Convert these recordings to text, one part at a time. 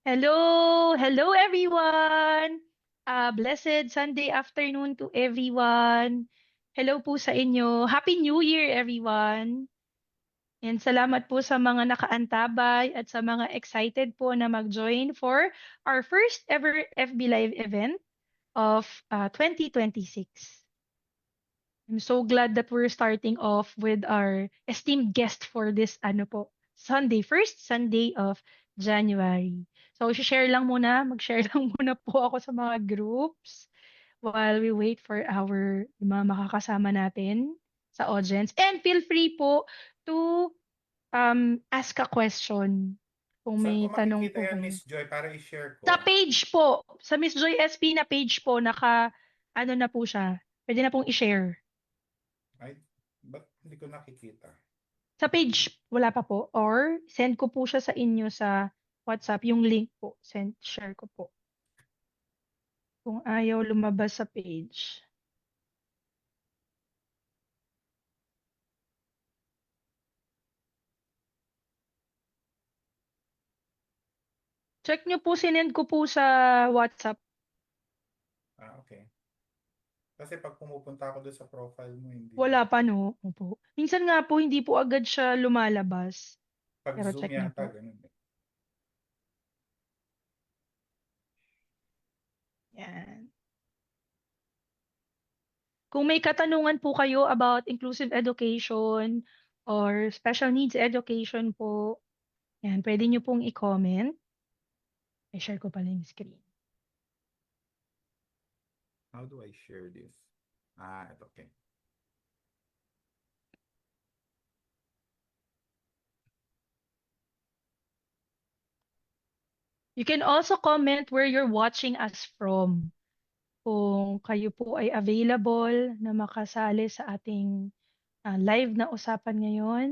Hello everyone. Blessed Sunday afternoon to everyone. Hello po sa inyo. Happy New Year everyone. And salamat po sa mga nakaantabay at sa mga excited po na mag-join for our first ever FB Live event of 2026. I'm so glad that we're starting off with our esteemed guest for this Sunday, first Sunday of January. So, share lang muna, mag-share lang muna po ako sa mga groups while we wait for yung mga makakasama natin sa audience. And feel free po to ask a question kung Saan ko may tanong makikita po yan, kayo. Miss Joy, para i-share ko? Sa page po, sa Miss Joy SP na page po, ano na po siya. Pwede na pong i-share. Ay, ba't hindi ko nakikita? Sa page, wala pa po. Or, send ko po siya sa inyo sa WhatsApp. Yung link po, share ko po. Kung ayaw lumabas sa page. Check nyo po, sinend ko po sa WhatsApp. Okay. Kasi pag pumupunta ako doon sa profile mo, hindi. Wala pa, no? Opo. Minsan nga po, hindi po agad siya lumalabas. Pag Pero Zoom check nyo yata, po. ganun eh. Yan. Kung may katanungan po kayo about inclusive education or special needs education po, yan, pwede nyo pong i-comment. I-share ko pala yung screen. How do I share this? Ito, okay. You can also comment where you're watching us from. Kung kayo po ay available na makasali sa ating live na usapan ngayon.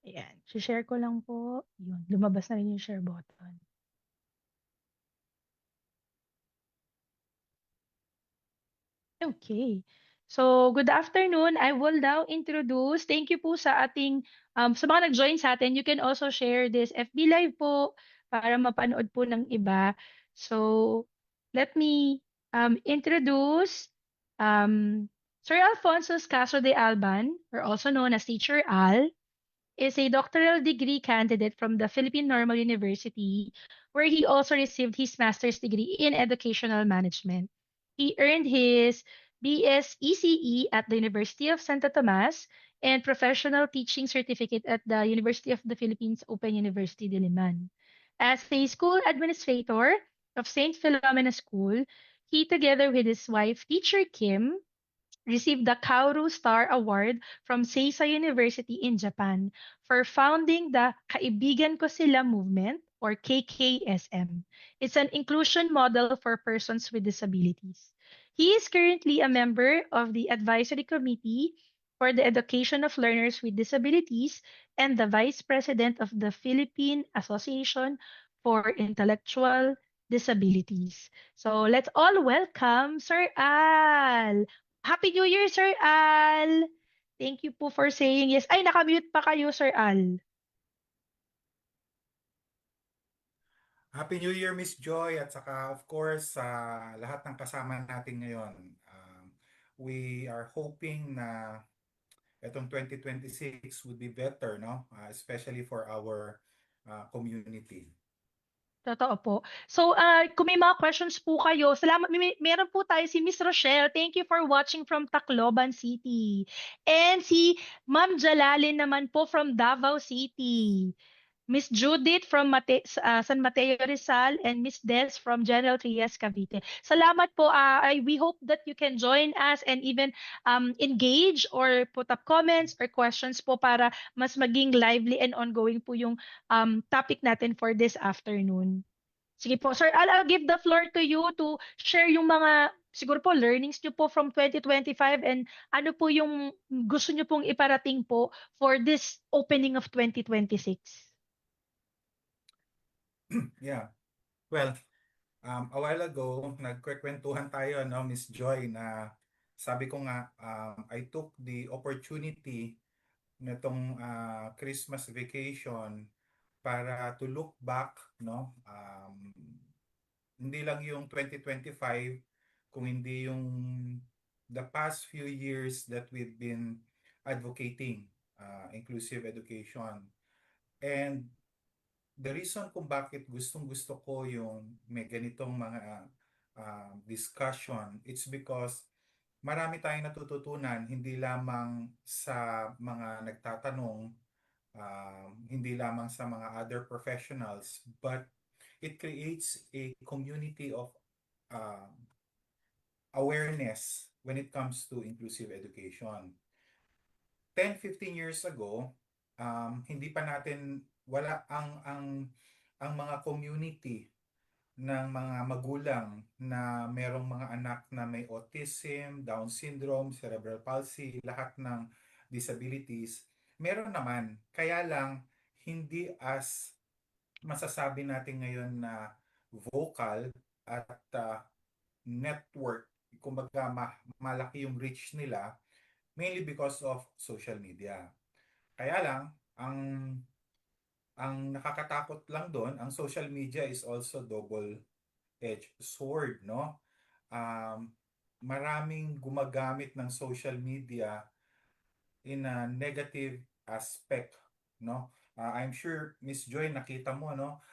Ayan. Share ko lang po. Yun. Lumabas na rin yung share button. Okay. So, good afternoon. I will now introduce, thank you po sa sa mga nag-join sa atin. You can also share this FB Live po para mapanood po ng iba. So, let me introduce um, Sir Alfonso Castro de Alban, or also known as Teacher Al, is a doctoral degree candidate from the Philippine Normal University, where he also received his master's degree in educational management. He earned his BS ECE at the University of Santo Tomas and professional teaching certificate at the University of the Philippines Open University Diliman. As a school administrator of St. Philomena School, he, together with his wife, teacher Kim, received the Kaoru Star Award from Seisei University in Japan for founding the Kaibigan Ko Sila movement, or KKSM. It's an inclusion model for persons with disabilities. He is currently a member of the advisory committee for the education of learners with disabilities and the vice president of the Philippine Association for Intellectual Disabilities. So let's all welcome Sir Al. Happy New Year, Sir Al! Thank you po for saying yes. Ay, nakamute pa kayo, Sir Al. Happy New Year, Miss Joy, at saka of course sa lahat ng kasama natin ngayon. We are hoping na itong 2026 would be better, no? Especially for our community. Totoo po. So, kung may mga questions po kayo, salamat. Meron po tayo si Miss Rochelle. Thank you for watching from Tacloban City. And si Ma'am Jalalin naman po from Davao City. Miss Judith from San Mateo Rizal, and Miss Des from General Trias, Cavite. Salamat po. We hope that you can join us and even engage or put up comments or questions po para mas maging lively and ongoing po yung topic natin for this afternoon. Sige po, sir. I'll give the floor to you to share yung mga siguro po learnings niyo po from 2025 and ano po yung gusto niyo pong iparating po for this opening of 2026. Yeah. Well, a while ago, nagkwekwentuhan tayo, no, Miss Joy, na sabi ko nga, I took the opportunity nitong Christmas vacation para to look back, no, hindi lang yung 2025, kung hindi yung the past few years that we've been advocating inclusive education. And the reason kung bakit gustong-gusto ko yung may ganitong mga discussion, it's because marami tayong natututunan hindi lamang sa mga nagtatanong, hindi lamang sa mga other professionals, but it creates a community of uh, awareness when it comes to inclusive education. 10-15 years ago, hindi pa natin wala ang mga community ng mga magulang na merong mga anak na may autism, Down syndrome, cerebral palsy, lahat ng disabilities, meron naman. Kaya lang hindi as masasabi natin ngayon na vocal at network, kumbaga malaki yung reach nila mainly because of social media. Kaya lang, ang nakakatakot lang doon, ang social media is also double-edged sword, no? Um, Maraming gumagamit ng social media in a negative aspect, no? I'm sure Miss Joy nakita mo, no?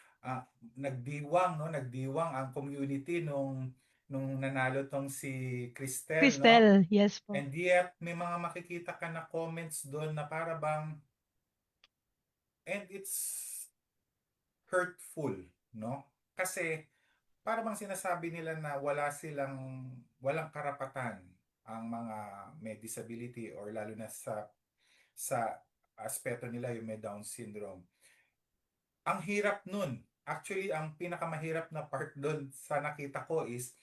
Nagdiwang ang community nung nanalo tong si Cristel, no? Cristel, yes po. And yet may mga makikita ka na comments doon na para bang, and it's hurtful, no? Kasi para bang sinasabi nila na walang karapatan ang mga may disability or lalo na sa aspeto nila yung may Down syndrome. Ang hirap nun. Actually, ang pinakamahirap na part doon sa nakita ko is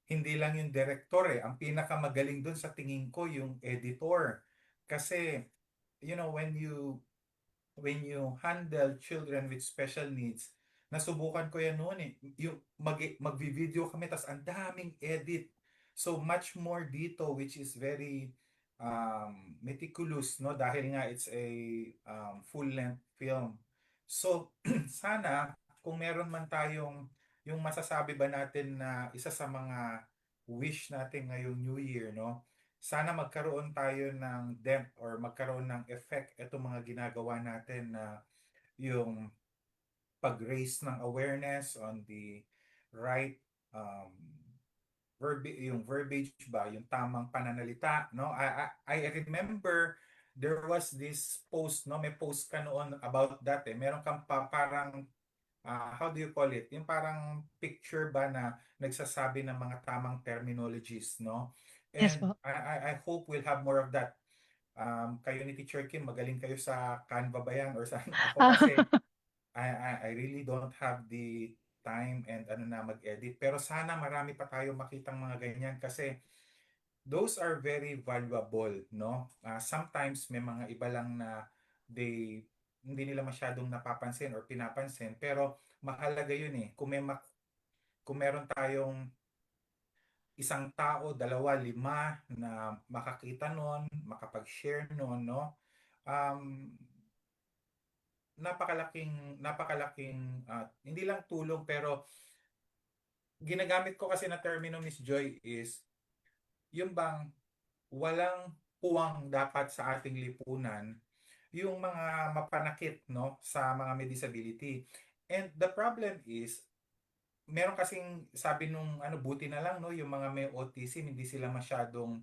hindi lang yung director eh. Ang pinakamagaling doon sa tingin ko yung editor. Kasi, when you handle children with special needs, nasubukan ko yan noon eh. Yung magvi-video kami, tas ang daming edit. So much more dito, which is very meticulous, no? Dahil nga it's a full-length film. So, sana, kung meron man tayong, yung masasabi ba natin na isa sa mga wish natin ngayong New Year, no? Sana magkaroon tayo ng depth or magkaroon ng effect itong mga ginagawa natin na yung pag-raise ng awareness on the right um, yung verbiage ba, yung tamang pananalita, no? I remember there was this post, no? May post ka noon about that eh. Meron kang parang how do you call it? Yung parang picture ba na nagsasabi ng mga tamang terminologies, no? Yes And po. I hope we'll have more of that. Kayo ni Teacher Kim, magaling kayo sa Canva ba yan? Or sa ako kasi I really don't have the time and ano na mag-edit. Pero sana marami pa tayo makitang mga ganyan kasi those are very valuable, no? Sometimes may mga iba lang na hindi nila masyadong napapansin or pinapansin pero mahalaga yun eh. Kung meron tayong isang tao, dalawa, lima na makakita nun, makapag-share nun, no? Um, napakalaking hindi lang tulong pero ginagamit ko kasi na termino Miss Joy is yung bang walang puwang dapat sa ating lipunan yung mga mapanakit, no, sa mga may disability. And the problem is meron kasing sabi nung buti na lang, no, yung mga may autism hindi sila masyadong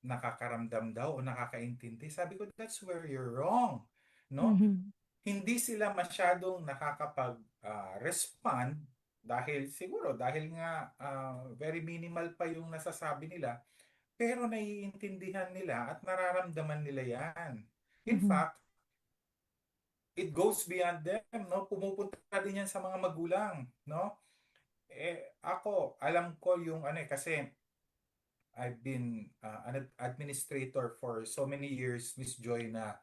nakakaramdam daw o nakakaintindi. Sabi ko that's where you're wrong, no? Mhm. hindi sila masyadong nakakapag-respond dahil siguro dahil nga very minimal pa yung nasasabi nila, pero naiintindihan nila at nararamdaman nila yan. In Mhm. fact, it goes beyond them, no? Pumupunta din yan sa mga magulang, no? Ako, alam ko yung ano kasi I've been an administrator for so many years, Miss Joy, na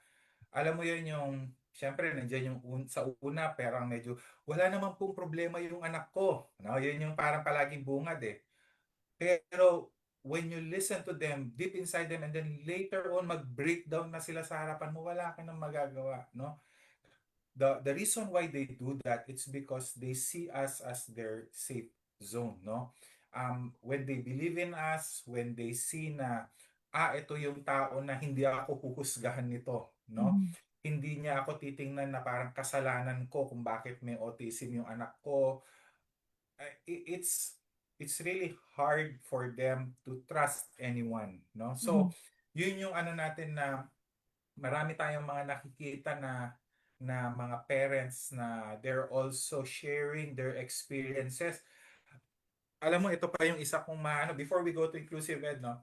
alam mo yun yung, syempre, nandiyan yung sa una, pero medyo, wala naman pong problema yung anak ko. No? Yun yung parang palaging bungad eh. Pero, when you listen to them, deep inside them, and then later on, mag-breakdown na sila sa harapan mo, wala ka nang magagawa. No? The reason why they do that, it's because they see us as their safe zone, no? When they believe in us, when they see na ito yung tao na hindi ako huhusgahan nito, no? Mhm. Hindi niya ako titingnan na parang kasalanan ko kung bakit may autism yung anak ko. It's really hard for them to trust anyone, no? Mhm. So, yun yung ano natin na marami tayong mga nakikita na mga parents na they're also sharing their experiences. Alam mo, ito pa yung isa kong maano, before we go to inclusive ed, no?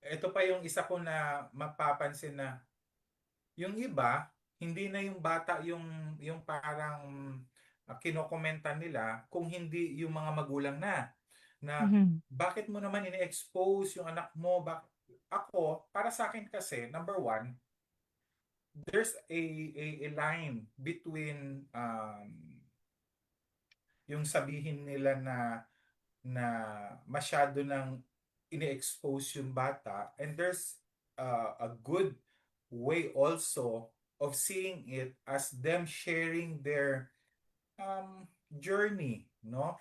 Ito pa yung isa ko na mapapansin na yung iba, hindi na yung bata yung parang kinokomentan nila kung hindi yung mga magulang na Mhm. bakit mo naman ini-expose yung anak mo. Ako, para sa akin kasi, number one, there's a line between yung sabihin nila na masyado nang ini-expose yung bata, and there's a good way also of seeing it as them sharing their journey, no?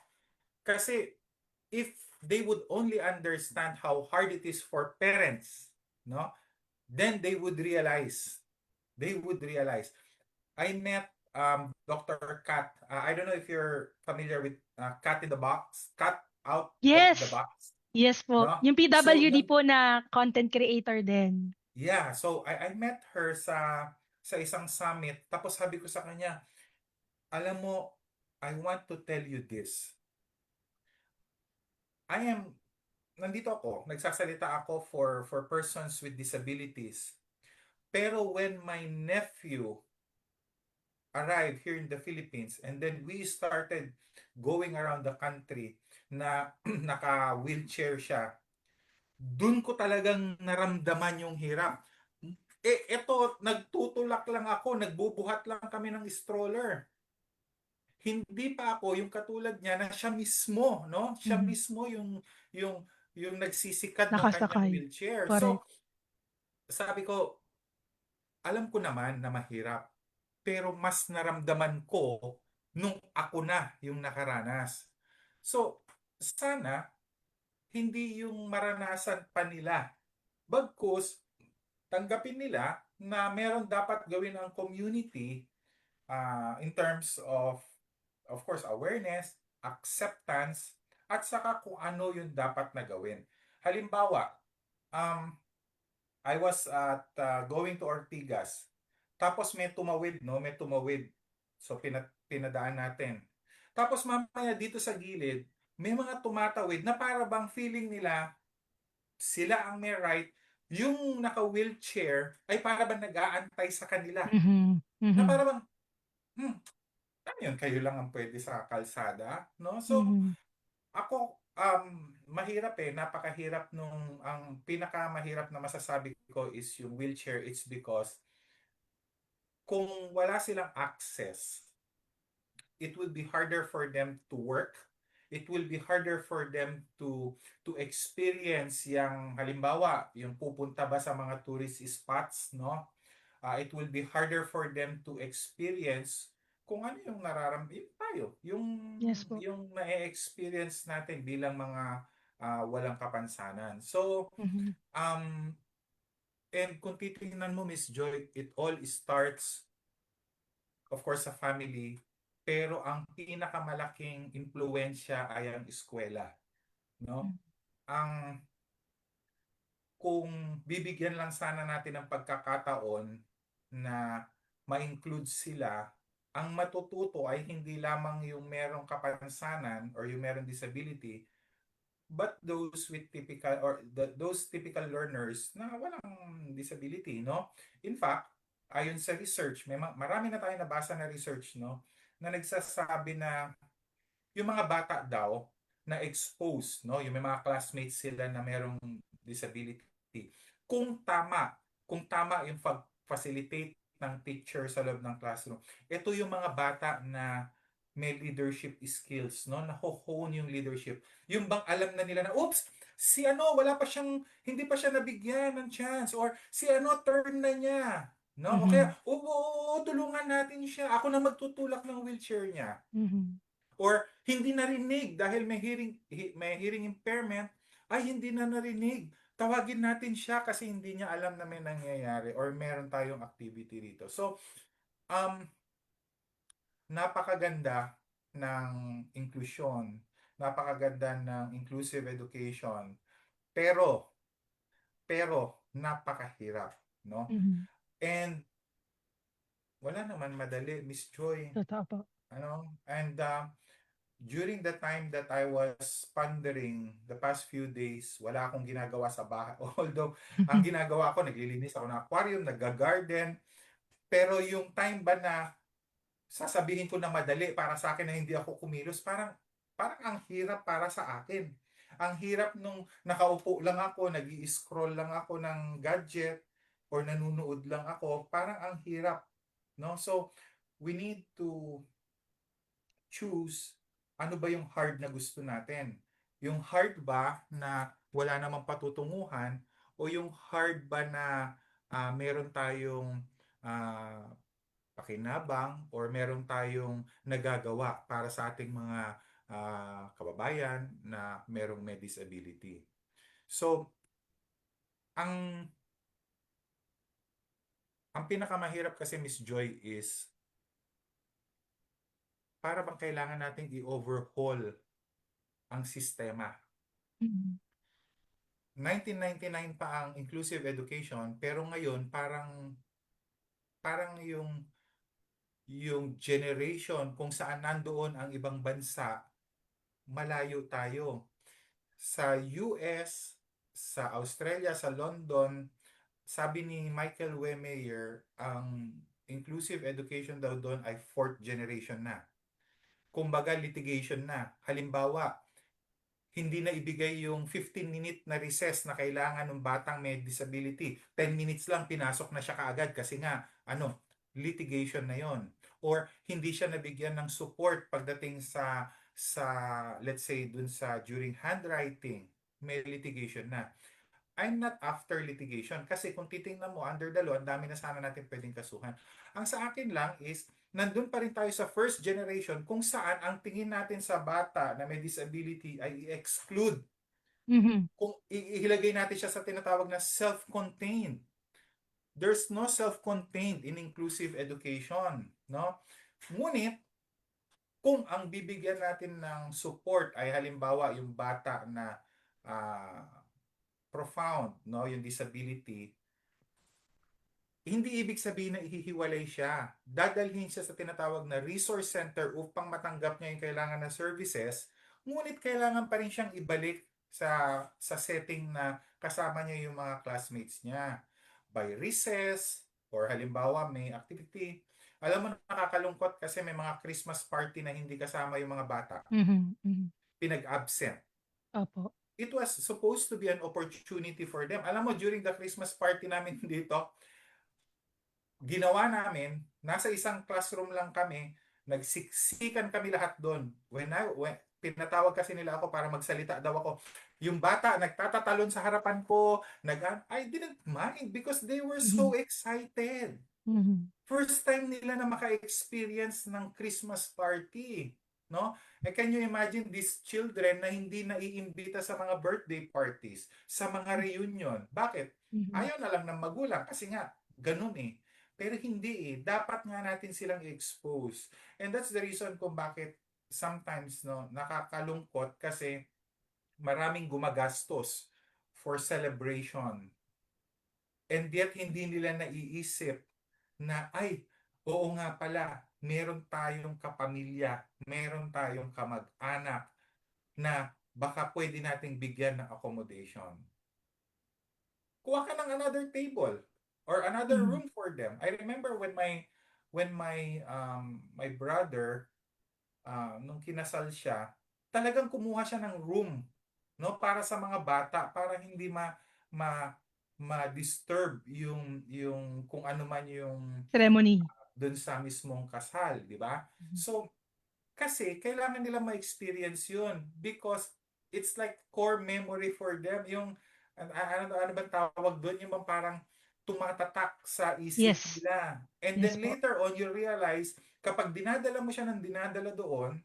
Kasi if they would only understand how hard it is for parents, no, then they would realize. I met Dr. Kat. I don't know if you're familiar with Cat in the Box, Cat out of the Yes. box, Yes po. no? Yung So PWD yung po na content creator din. yeah, so I met her sa isang summit. Tapos sabi ko sa kanya, alam mo, I want to tell you this. I am nandito ako, nagsasalita ako for persons with disabilities. Pero when my nephew arrived here in the Philippines, and then we started going around the country na naka-wheelchair siya, dun ko talagang naramdaman yung hirap. Eto, nagtutulak lang ako, nagbubuhat lang kami ng stroller. Hindi pa ako yung katulad niya na siya mismo, no? Siya Mhm. mismo yung yung nagsisikad ng kanyang Nakasakay. wheelchair. So, Correct. sabi ko, alam ko naman na mahirap, pero mas naramdaman ko nung ako na yung nakaranas. So, sana hindi yung maranasan pa nila. Bagkus, tanggapin nila na meron dapat gawin ang community in terms of course, awareness, acceptance, at saka kung ano yung dapat na gawin. Halimbawa, um, I was at going to Ortigas. Tapos may tumawid, no? May tumawid. So pinadaan natin. Tapos mamaya dito sa gilid, may mga tumatawid na para bang feeling nila sila ang may right, yung naka-wheelchair ay para bang nag-aantay sa kanila. Mhm. Na Mhm. para bang, hmm, ano yun, kayo lang ang pwede sa kalsada, no? So, Mhm. ako, mahirap napakahirap ang pinakamahirap na masasabi ko is yung wheelchair. It's because kung wala silang access, it will be harder for them to work. It will be harder for them to experience yung halimbawa, yung pupunta ba sa mga tourist spots, no? It will be harder for them to experience kung ano yung yung tayo, yung Yes po. yung na-experience natin bilang mga walang kapansanan. So, Mhm. um, and kung titingnan mo, Miss Joy, it all starts, of course, sa family, pero ang pinakamalaking impluensya ay ang eskwela, no? Ang kung bibigyan lang sana natin ng pagkakataon na ma-include sila, ang matututo ay hindi lamang yung merong kapansanan or yung merong disability, but those with typical or those typical learners na walang disability, no? In fact, ayon sa research, marami na tayo nabasa na research, no, na nagsasabi na yung mga bata daw na exposed, no, yung may mga classmates sila na merong disability, kung tama, kung tama yung facilitate ng teacher sa loob ng classroom, ito yung mga bata na may leadership skills, no, na hone yung leadership. Yung bang alam na nila na, oops, si ano, wala pa siyang, hindi pa siya nabigyan ng chance, or si ano, turn na niya. No? O kaya, Mhm. oo, tulungan natin siya. Ako na magtutulak ng wheelchair niya. Mhm. Or hindi narinig dahil may hearing impairment, ay hindi na narinig. Tawagin natin siya kasi hindi niya alam na may nangyayari or meron tayong activity rito. So, um, napakaganda ng inclusion, napakaganda ng inclusive education, pero, napakahirap, no? Mhm. And wala naman madali, Miss Joy. Totoo po. Ano? And during the time that I was pondering the past few days, wala akong ginagawa sa bahay. Although, ang ginagawa ko, naglilinis ako ng aquarium, nag-garden. Pero yung time ba na sasabihin ko na madali para sa akin na hindi ako kumilos, parang ang hirap para sa akin. Ang hirap nung nakaupo lang ako, nag-i-scroll lang ako ng gadget or nanunood lang ako, parang ang hirap, no? So, we need to choose ano ba yung hard na gusto natin. Yung hard ba na wala namang patutunguhan o yung hard ba na meron tayong ah, pakinabang or meron tayong nagagawa para sa ating mga kababayan na merong may disability. So, ang ang pinakamahirap kasi, Miss Joy, is para bang kailangan nating i-overhaul ang sistema. Mhm. 1999 pa ang inclusive education, pero ngayon parang yung generation kung saan nandoon ang ibang bansa, malayo tayo. Sa US, sa Australia, sa London, sabi ni Michael Wemeyer, ang inclusive education daw doon ay fourth generation na. Kumbaga litigation na. Halimbawa, hindi na ibigay yung 15-minute na recess na kailangan ng batang may disability. 10 minutes lang pinasok na siya kaagad kasi nga, litigation na yon. Or hindi siya nabigyan ng support pagdating sa let's say dun sa during handwriting, may litigation na. I'm not after litigation kasi kung titingnan mo under the law, ang dami na sana natin pwedeng kasuhan. Ang sa akin lang is, nandun pa rin tayo sa first generation kung saan ang tingin natin sa bata na may disability ay i-exclude. Mhm. Kung ihilagay natin siya sa tinatawag na self-contained. There's no self-contained in inclusive education, no? Ngunit, kung ang bibigyan natin ng support ay halimbawa yung bata na ah, profound, no, yung disability, hindi ibig sabihin na ihihiwalay siya. Dadalhin siya sa tinatawag na resource center upang matanggap niya yung kailangan na services, ngunit kailangan pa rin siyang ibalik sa setting na kasama niya yung mga classmates niya. By recess, or halimbawa may activity. Alam mo, nakakalungkot kasi may mga Christmas party na hindi kasama yung mga bata. Mhm. Mhm. Pinag-absent. Opo. It was supposed to be an opportunity for them. Alam mo, during the Christmas party namin dito, ginawa namin, nasa isang classroom lang kami, nagsiksikan kami lahat doon. When pinatawag kasi nila ako para magsalita daw ako. Yung bata, nagtatatalon sa harapan ko, I didn't mind because they were Mhm. so excited. Mhm. First time nila na maka-experience ng Christmas party. No? Can you imagine these children na hindi naiimbita sa mga birthday parties, sa mga reunion? Bakit? Mhm. Ayaw na lang ng magulang kasi nga, ganun eh. Pero hindi eh. Dapat nga natin silang i-expose. And that's the reason kung bakit sometimes no, nakakalungkot kasi maraming gumagastos for celebration. And yet hindi nila naiisip na ay Oo nga pala, meron tayong kapamilya, meron tayong kamag-anak na baka pwede nating bigyan ng accommodation. Kuha ka ng another table or another Mhm. room for them. I remember when my brother nung kinasal siya, talagang kumuha siya ng room, no, para sa mga bata para hindi ma ma-disturb yung kung ano man yung Ceremony. dun sa mismong kasal, di ba? Mhm. So, kasi kailangan nila ma-experience yun because it's like core memory for them. Yung ano bang tawag doon? Yung bang parang tumatatak sa isip Yes. nila. And Yes then po. later on, you realize kapag dinadala mo siya ng dinadala doon,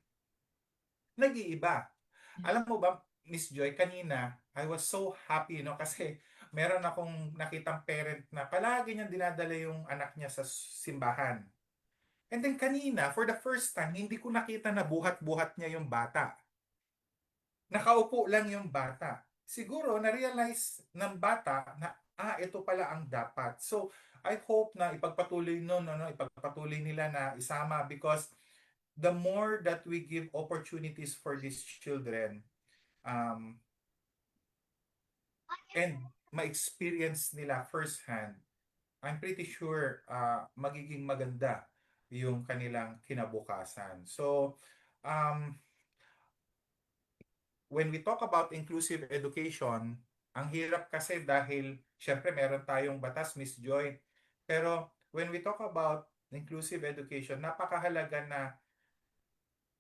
nag-iiba. Yes. Alam mo ba, Miss Joy, kanina, I was so happy, no? Kasi meron akong nakitang parent na palagi niyang dinadala yung anak niya sa simbahan. And then kanina, for the first time, hindi ko nakita na buhat-buhat niya yung bata. Nakaupo lang yung bata. Siguro, na-realize ng bata na, ito pala ang dapat. So, I hope na ipagpatuloy no, no, no, ipagpatuloy nila na isama because the more that we give opportunities for these children, um, and ma-experience nila firsthand, I'm pretty sure magiging maganda yung kanilang kinabukasan. So, um, when we talk about inclusive education, ang hirap kasi dahil syempre meron tayong batas, Miss Joy. Pero when we talk about inclusive education, napakahalaga na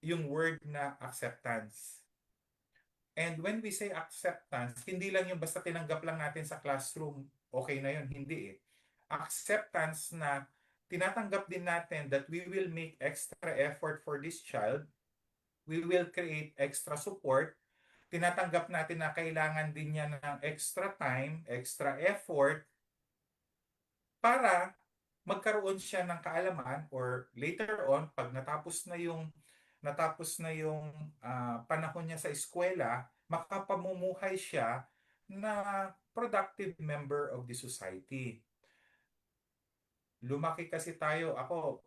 yung word na acceptance. And when we say acceptance, hindi lang yung basta tinanggap lang natin sa classroom, okay na yun. Hindi eh. Acceptance na tinatanggap din natin that we will make extra effort for this child, we will create extra support, tinatanggap natin na kailangan din niya ng extra time, extra effort para magkaroon siya ng kaalaman or later on pag natapos na yung panahon niya sa eskwela, makapamumuhay siya na productive member of the society. Lumaki kasi tayo, ako,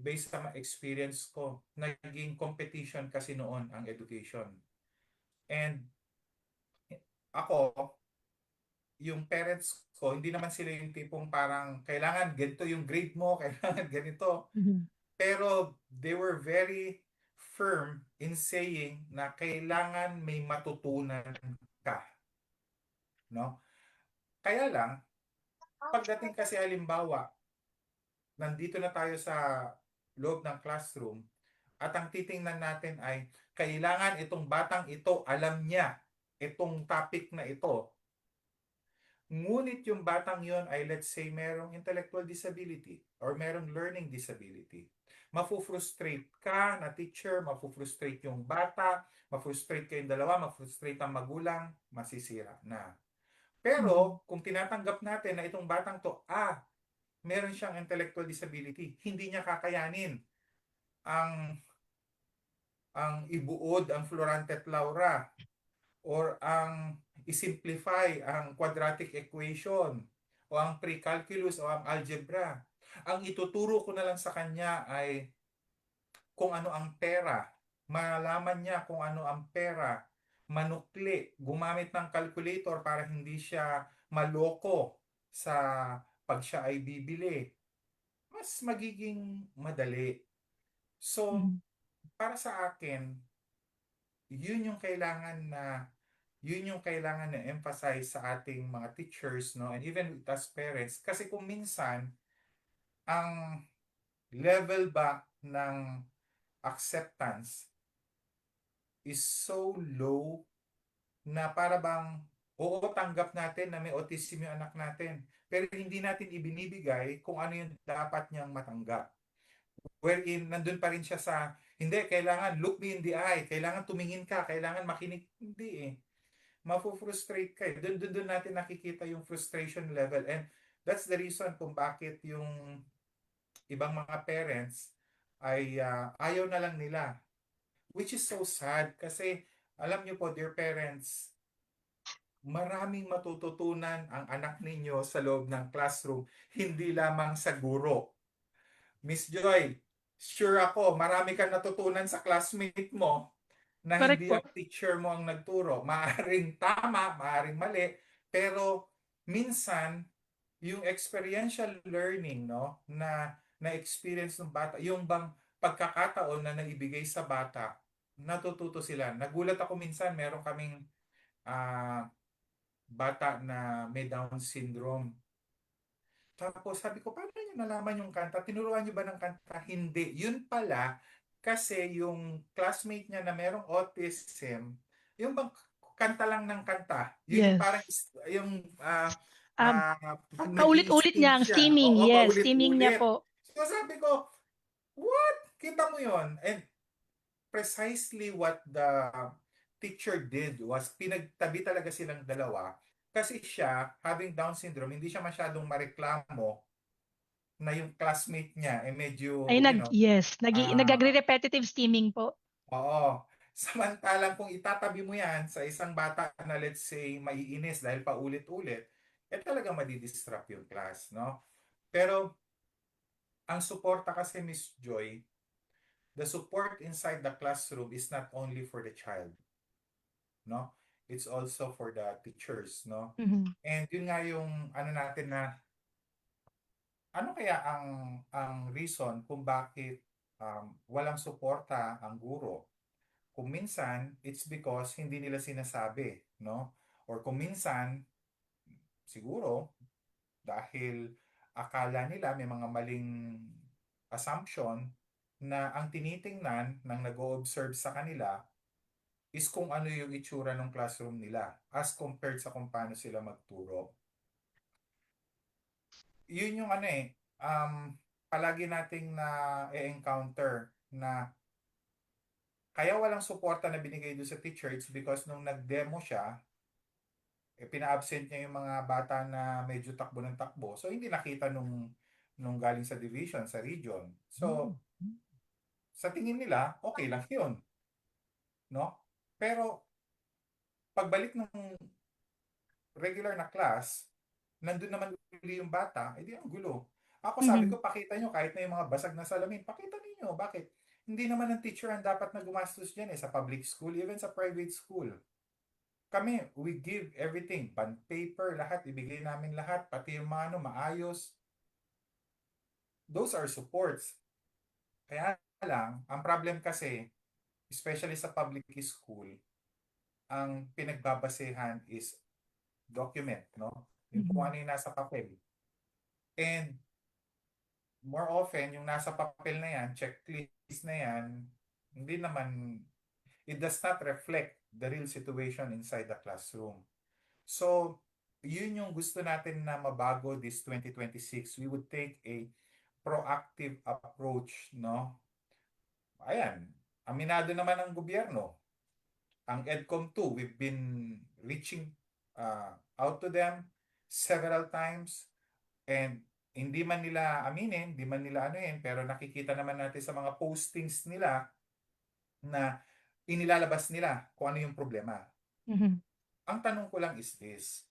based sa mga experience ko, naging competition kasi noon ang education. And ako, yung parents ko, hindi naman sila yung tipong parang kailangan ganito yung grade mo, kailangan ganito. Mhm. Pero they were very firm in saying na kailangan may matutunan ka, no? Kaya lang, pagdating kasi halimbawa, nandito na tayo sa loob ng classroom at ang titingnan natin ay kailangan itong batang ito alam niya itong topic na ito. Ngunit yung batang yon ay let's say merong intellectual disability or merong learning disability. Mafu-frustrate ka na teacher, mafu-frustrate yung bata, mafu-frustrate kayong dalawa, mafu-frustrate ang magulang, masisira na. Mhm. Pero kung tinatanggap natin na itong batang to, meron siyang intellectual disability, hindi niya kakayanin ang ibuod ang Florante at Laura or ang isimplify ang quadratic equation o ang pre-calculus o ang algebra. Ang ituturo ko na lang sa kanya ay kung ano ang pera. Malaman niya kung ano ang pera. Manukli, gumamit ng calculator para hindi siya maloko sa pag siya ay bibili. Mas magiging madali. So, Mhm. para sa akin, yun yung kailangan na emphasize sa ating mga teachers, no, and even with us parents kasi kung minsan ang level ba ng acceptance is so low na para bang oo, tanggap natin na may autism yung anak natin pero hindi natin ibinibigay kung ano yung dapat niyang matanggap, wherein nandun pa rin siya sa hindi, kailangan look me in the eye, kailangan tumingin ka, kailangan makinig, hindi eh, mafo-frustrate ka eh. Doon natin nakikita yung frustration level and that's the reason kung bakit yung ibang mga parents ay ayaw na lang nila. Which is so sad kasi alam niyo po, dear parents, maraming matututunan ang anak ninyo sa loob ng classroom, hindi lamang sa guro. Miss Joy, sure ako, marami kang natutunan sa classmate mo na Correct hindi po. ang teacher mo ang nagturo. Maaring tama, maaring mali, pero minsan yung experiential learning, no, na experience ng bata, yung bang pagkakataon na naibigay sa bata, natututo sila. Nagulat ako minsan, meron kaming bata na may Down syndrome. Tapos sabi ko, paano niyo nalaman yung kanta? Tinuruan niyo ba ng kanta? Hindi. Yun pala, kasi yung classmate niya na merong autism, yung bang kanta lang ng kanta. Yun yung parang Yes. yung Um, pag nag Paulit-ulit sting niya ang siya, steaming. oo, Yes, steaming niya paulit-ulit. po. So sabi ko, what? Kita mo yon. And precisely what the teacher did was pinagtabi talaga silang dalawa kasi siya, having Down syndrome, hindi siya masyadong mareklamo na yung classmate niya eh Ay, medyo, yes, ah nagre-repetitive steaming po. oo. Samantalang kung itatabi mo yan sa isang bata na let's say maiinis dahil paulit-ulit, eh talagang madidistract yung class, no? Pero ang suporta kasi Miss Joy, the support inside the classroom is not only for the child, no? It's also for the teachers, no? Mhm. And yun nga yung ano natin na ano kaya ang reason kung bakit walang suporta ang guro? Kung minsan, it's because hindi nila sinasabi, no? Or kung minsan, siguro, dahil akala nila may mga maling assumption na ang tinitingnan ng nag-o-observe sa kanila is kung ano yung itsura ng classroom nila as compared sa kung paano sila magturo. Yun yung ano palagi nating na encounter na kaya walang suporta na binigay doon sa teacher, it's because nung nag-demo siya, pina-absent niya yung mga bata na medyo takbo ng takbo. So, hindi nakita nung galing sa division, sa region. So, sa tingin nila, okay lang yun, no? Pero, pagbalik ng regular na class, nandun naman uli yung bata, edi ang gulo. Ako sabi Mhm. ko, pakita nyo kahit na yung mga basag na salamin, pakita ninyo. Bakit? Hindi naman ang teacher ang dapat na gumastos dyan sa public school, even sa private school. Kami, we give everything, bond paper, lahat, ibigay namin lahat, pati yung mga ano, maayos. Those are supports. Kaya lang, ang problem kasi, especially sa public school, ang pinagbabasehan is document, no? Yung kung Mhm. ano yung nasa papel. And more often, yung nasa papel na yan, checklist na yan, hindi naman, it does not reflect the real situation inside the classroom. So, yun yung gusto natin na mabago this 2026. We would take a proactive approach, no? Ayan, aminado naman ang gobyerno. Ang EDCOM 2, we've been reaching out to them several times and hindi man nila aminin, hindi man nila ano yun, pero nakikita naman natin sa mga postings nila na inilalabas nila kung ano yung problema. Mhm. Ang tanong ko lang is this,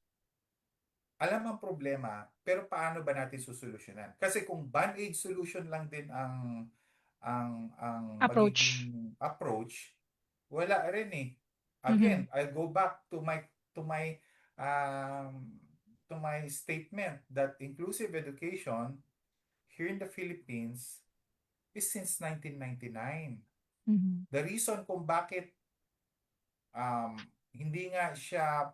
alam ang problema, pero paano ba natin susolusyonan? Kasi kung band-aid solution lang din ang Approach. magiging approach, wala rin eh. Mhm. Again, I'll go back to my um, to my statement that inclusive education here in the Philippines is since 1999. Mhm. The reason kung bakit hindi nga siya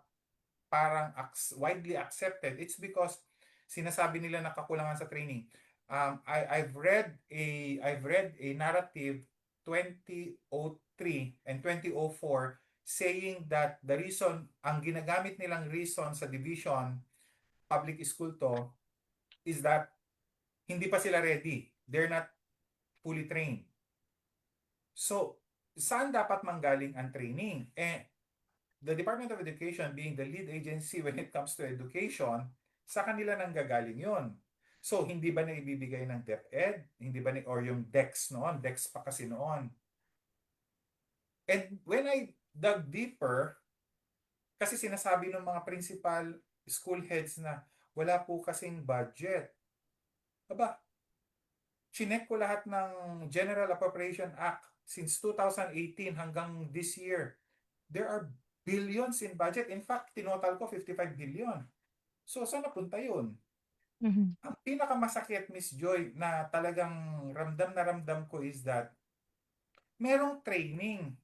parang widely accepted, it's because sinasabi nila na kakulangan sa training. I've read a narrative 2003 and 2004 saying that the reason, ang ginagamit nilang reason sa division, public school to, is that hindi pa sila ready. They're not fully trained. So, saan dapat manggaling ang training? The Department of Education being the lead agency when it comes to education, sa kanila nang gagaling yon. So, hindi ba na ibibigay ng DepEd? Hindi ba or yung DEX noon? DEX pa kasi noon. And when I dug deeper, kasi sinasabi ng mga principal school heads na wala po kasing budget. Aba, chinek ko lahat ng General Appropriation Act since 2018 hanggang this year. There are billions in budget. In fact, tinotal ko 55 billion. So, saan napunta yun? Mhm. Ang pinakamasakit, Miss Joy, na talagang ramdam na ramdam ko is that merong training.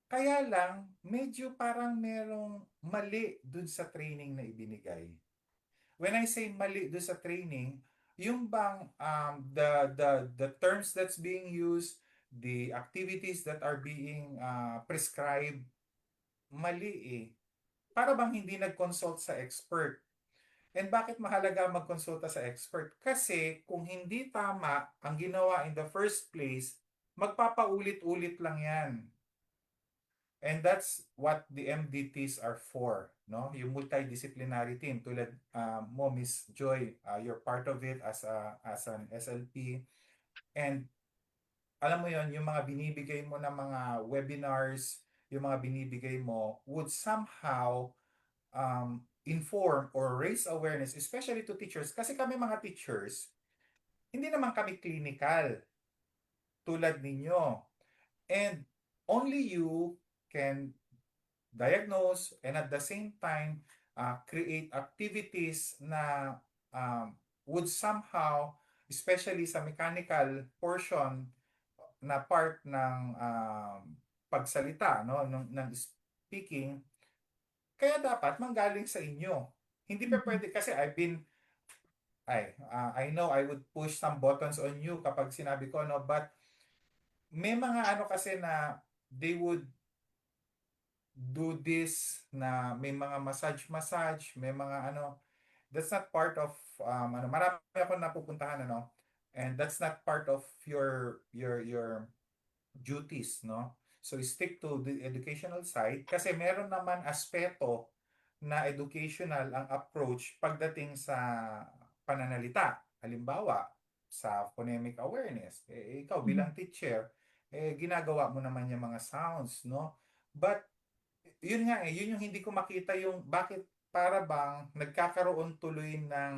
Kaya lang, medyo parang merong mali dun sa training na ibinigay. When I say mali dun sa training, yung bang the terms that's being used, the activities that are being prescribed, mali eh. Para bang hindi nag-consult sa expert. And bakit mahalaga magkonsulta sa expert? Kasi kung hindi tama ang ginawa in the first place, magpapaulit-ulit lang yan. And that's what the MDTs are for, no? Yung multidisciplinary team tulad mo, Miss Joy, you're part of it as an SLP. And alam mo yon, yung mga binibigay mo na mga webinars, yung mga binibigay mo would somehow inform or raise awareness, especially to teachers. Kasi kami mga teachers, hindi naman kami clinical tulad ninyo. And only you can diagnose and at the same time create activities na would somehow, especially sa mechanical portion na part ng pagsalita, no, ng speaking, kaya dapat manggaling sa inyo. Hindi pa Mhm. pwede kasi I know I would push some buttons on you kapag sinabi ko, no, but may mga ano kasi na they would do this na may mga massage, may mga ano, that's not part of ano, marami ako napupuntahan ano, and that's not part of your duties, no? So stick to the educational side kasi meron naman aspeto na educational ang approach pagdating sa pananalita. Halimbawa, sa phonemic awareness, ikaw Mhm. bilang teacher, ginagawa mo naman yung mga sounds, no? But yun nga yun yung hindi ko makita yung bakit para bang nagkakaroon tuloy ng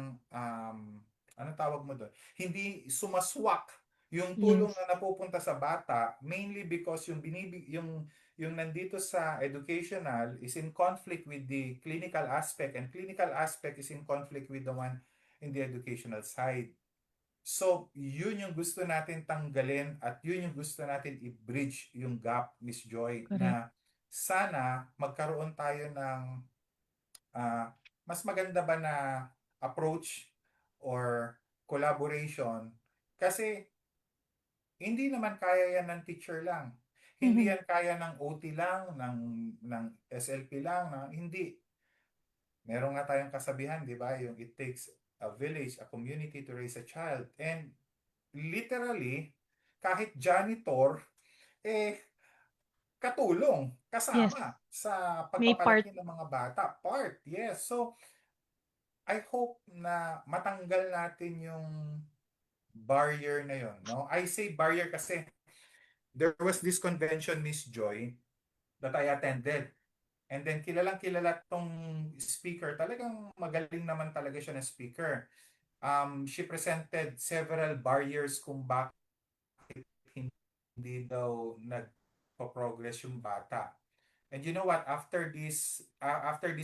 ano tawag mo doon? Hindi sumaswak yung tulong Yes. na napupunta sa bata mainly because yung nandito sa educational is in conflict with the clinical aspect and clinical aspect is in conflict with the one in the educational side. So, yun yung gusto natin tanggalin at yun yung gusto natin i-bridge yung gap, Miss Joy, Correct. na sana magkaroon tayo ng ah, mas maganda ba na approach or collaboration kasi hindi naman kaya yan ng teacher lang. Hindi Mhm. yan kaya ng OT lang, ng SLP lang, hindi. Meron nga tayong kasabihan, di ba? Yung it takes a village, a community to raise a child. And literally, kahit janitor, katulong, Yes. kasama sa May part. pagpapalaki ng mga bata. Part, yes. So, I hope na matanggal natin yung barrier na yon, no? I say barrier kasi there was this convention, Miss Joy, that I attended. And then kilalang kilala tong speaker. Talagang magaling naman talaga siya na speaker. She presented several barriers kung bakit hindi daw nagpo-progress yung bata. And you know what? After this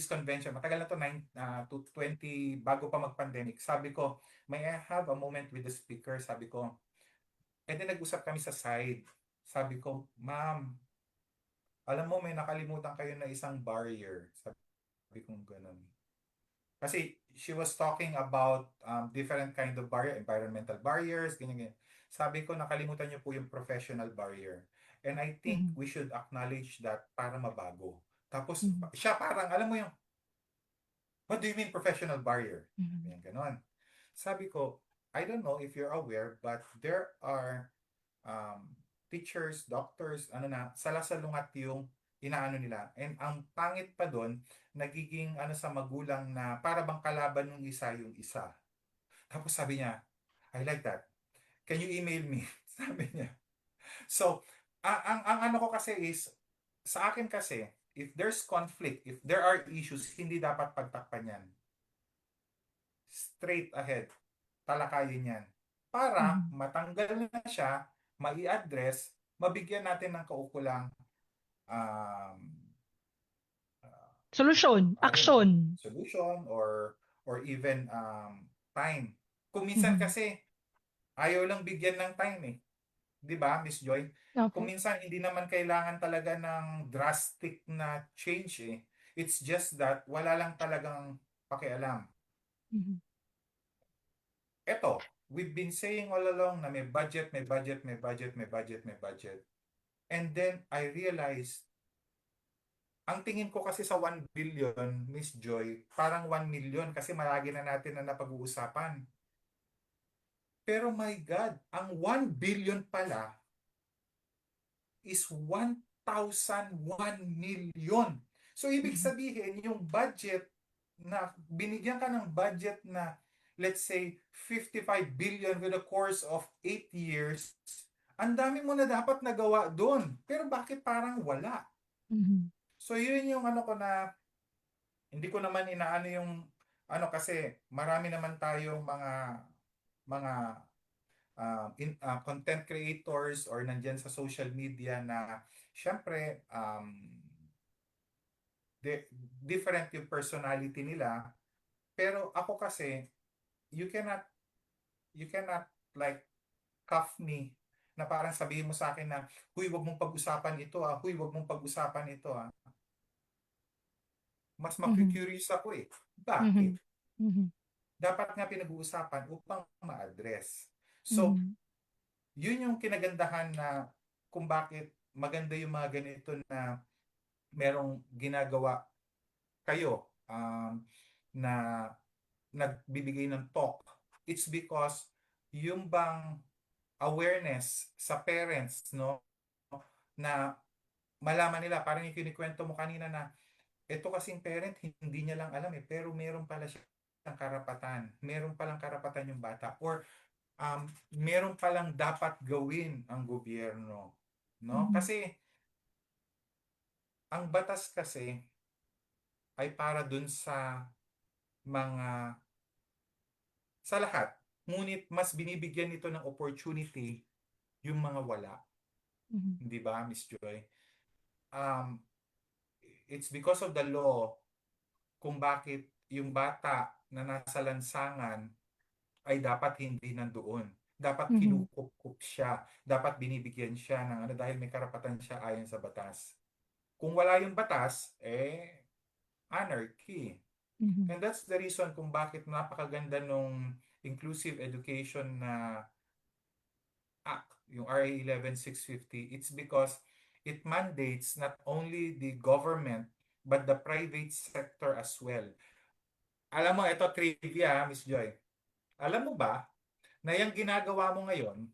convention, matagal na to, 20 bago pa mag-pandemic. Sabi ko, may I have a moment with the speaker? Sabi ko, and then nag-usap kami sa side. Sabi ko, ma'am, alam mo may nakalimutan kayo na isang barrier. Sabi ko ganun. Kasi she was talking about different kind of barrier, environmental barriers, ganyan, ganyan. Sabi ko, nakalimutan niyo po yung professional barrier. And I think Mhm. we should acknowledge that para mabago. Tapos, Mhm. siya parang, alam mo yung, what do you mean professional barrier? Mhm. Yan, ganon. Sabi ko, I don't know if you're aware, but there are um, teachers, doctors, ano na, salasalungat yung inaano nila. And ang pangit pa doon, nagiging ano sa magulang na para bang kalaban ng isa yung isa. Tapos sabi niya, I like that. Can you email me? Sabi niya. So, ang ano ko kasi is, sa akin kasi, if there's conflict, if there are issues, hindi dapat pagtakpan yan. Straight ahead. Talakayin yan. para Mhm. matanggal na siya, mai-address, mabigyan natin ng kaukulang um, Solusyon, I don't know, aksyon. solution or even time. Kung minsan Mhm. kasi ayaw lang bigyan ng time eh. 'Di ba, Miss Joy? Kung Opo. minsan hindi naman kailangan talaga ng drastic na change eh. It's just that wala lang talagang pakialam. Mhm. Eto, we've been saying all along na may budget, may budget, may budget, may budget, may budget. And then I realized, ang tingin ko kasi sa 1 billion, Miss Joy, parang 1 million kasi malagi na natin na napag-uusapan. Pero my God, ang 1 billion pala is 1,001 million. So, ibig Mhm. sabihin, yung budget na, binigyan ka ng budget na, let's say, 55 billion with a course of 8 years, ang dami mo na dapat nagawa doon. Pero bakit parang wala? Mhm. So, yun yung ano ko na, hindi ko naman inaano yung, ano kasi, marami naman tayong mga content creators or nandyan sa social media na syempre di- different yung personality nila, pero ako kasi you cannot you cannot like cuff me na parang sabihin mo sa akin na huy, wag mong pag-usapan ito ah, huy, wag mong pag-usapan ito ah. Mas Mhm. makikurious ako eh. Bakit? Mhm. Mhm. Dapat nga pinag-uusapan upang ma-address. So, Mhm. yun yung kinagandahan na kung bakit maganda yung mga ganito na merong ginagawa kayo na nagbibigay ng talk. It's because yung bang awareness sa parents, no, na malaman nila, parang yung kinikwento mo kanina na ito kasing parent, hindi niya lang alam eh, pero meron pala siyang karapatan. Meron palang karapatan yung bata. Or meron palang dapat gawin ang gobyerno. No? Mhm. Kasi ang batas kasi ay para dun sa mga sa lahat. Ngunit mas binibigyan nito ng opportunity yung mga wala. Mhm. Hindi ba, Miss Joy? Um, it's because of the law kung bakit yung bata na nasa lansangan ay dapat hindi nandoon. Dapat Mhm. kinukup siya. Dapat binibigyan siya ng ano dahil may karapatan siya ayon sa batas. Kung wala yung batas, anarchy. Mhm. And that's the reason kung bakit napakaganda nung inclusive education na Act, yung RA 11650. It's because it mandates not only the government but the private sector as well. Alam mo, ito trivia, Miss Joy. Alam mo ba na yung ginagawa mo ngayon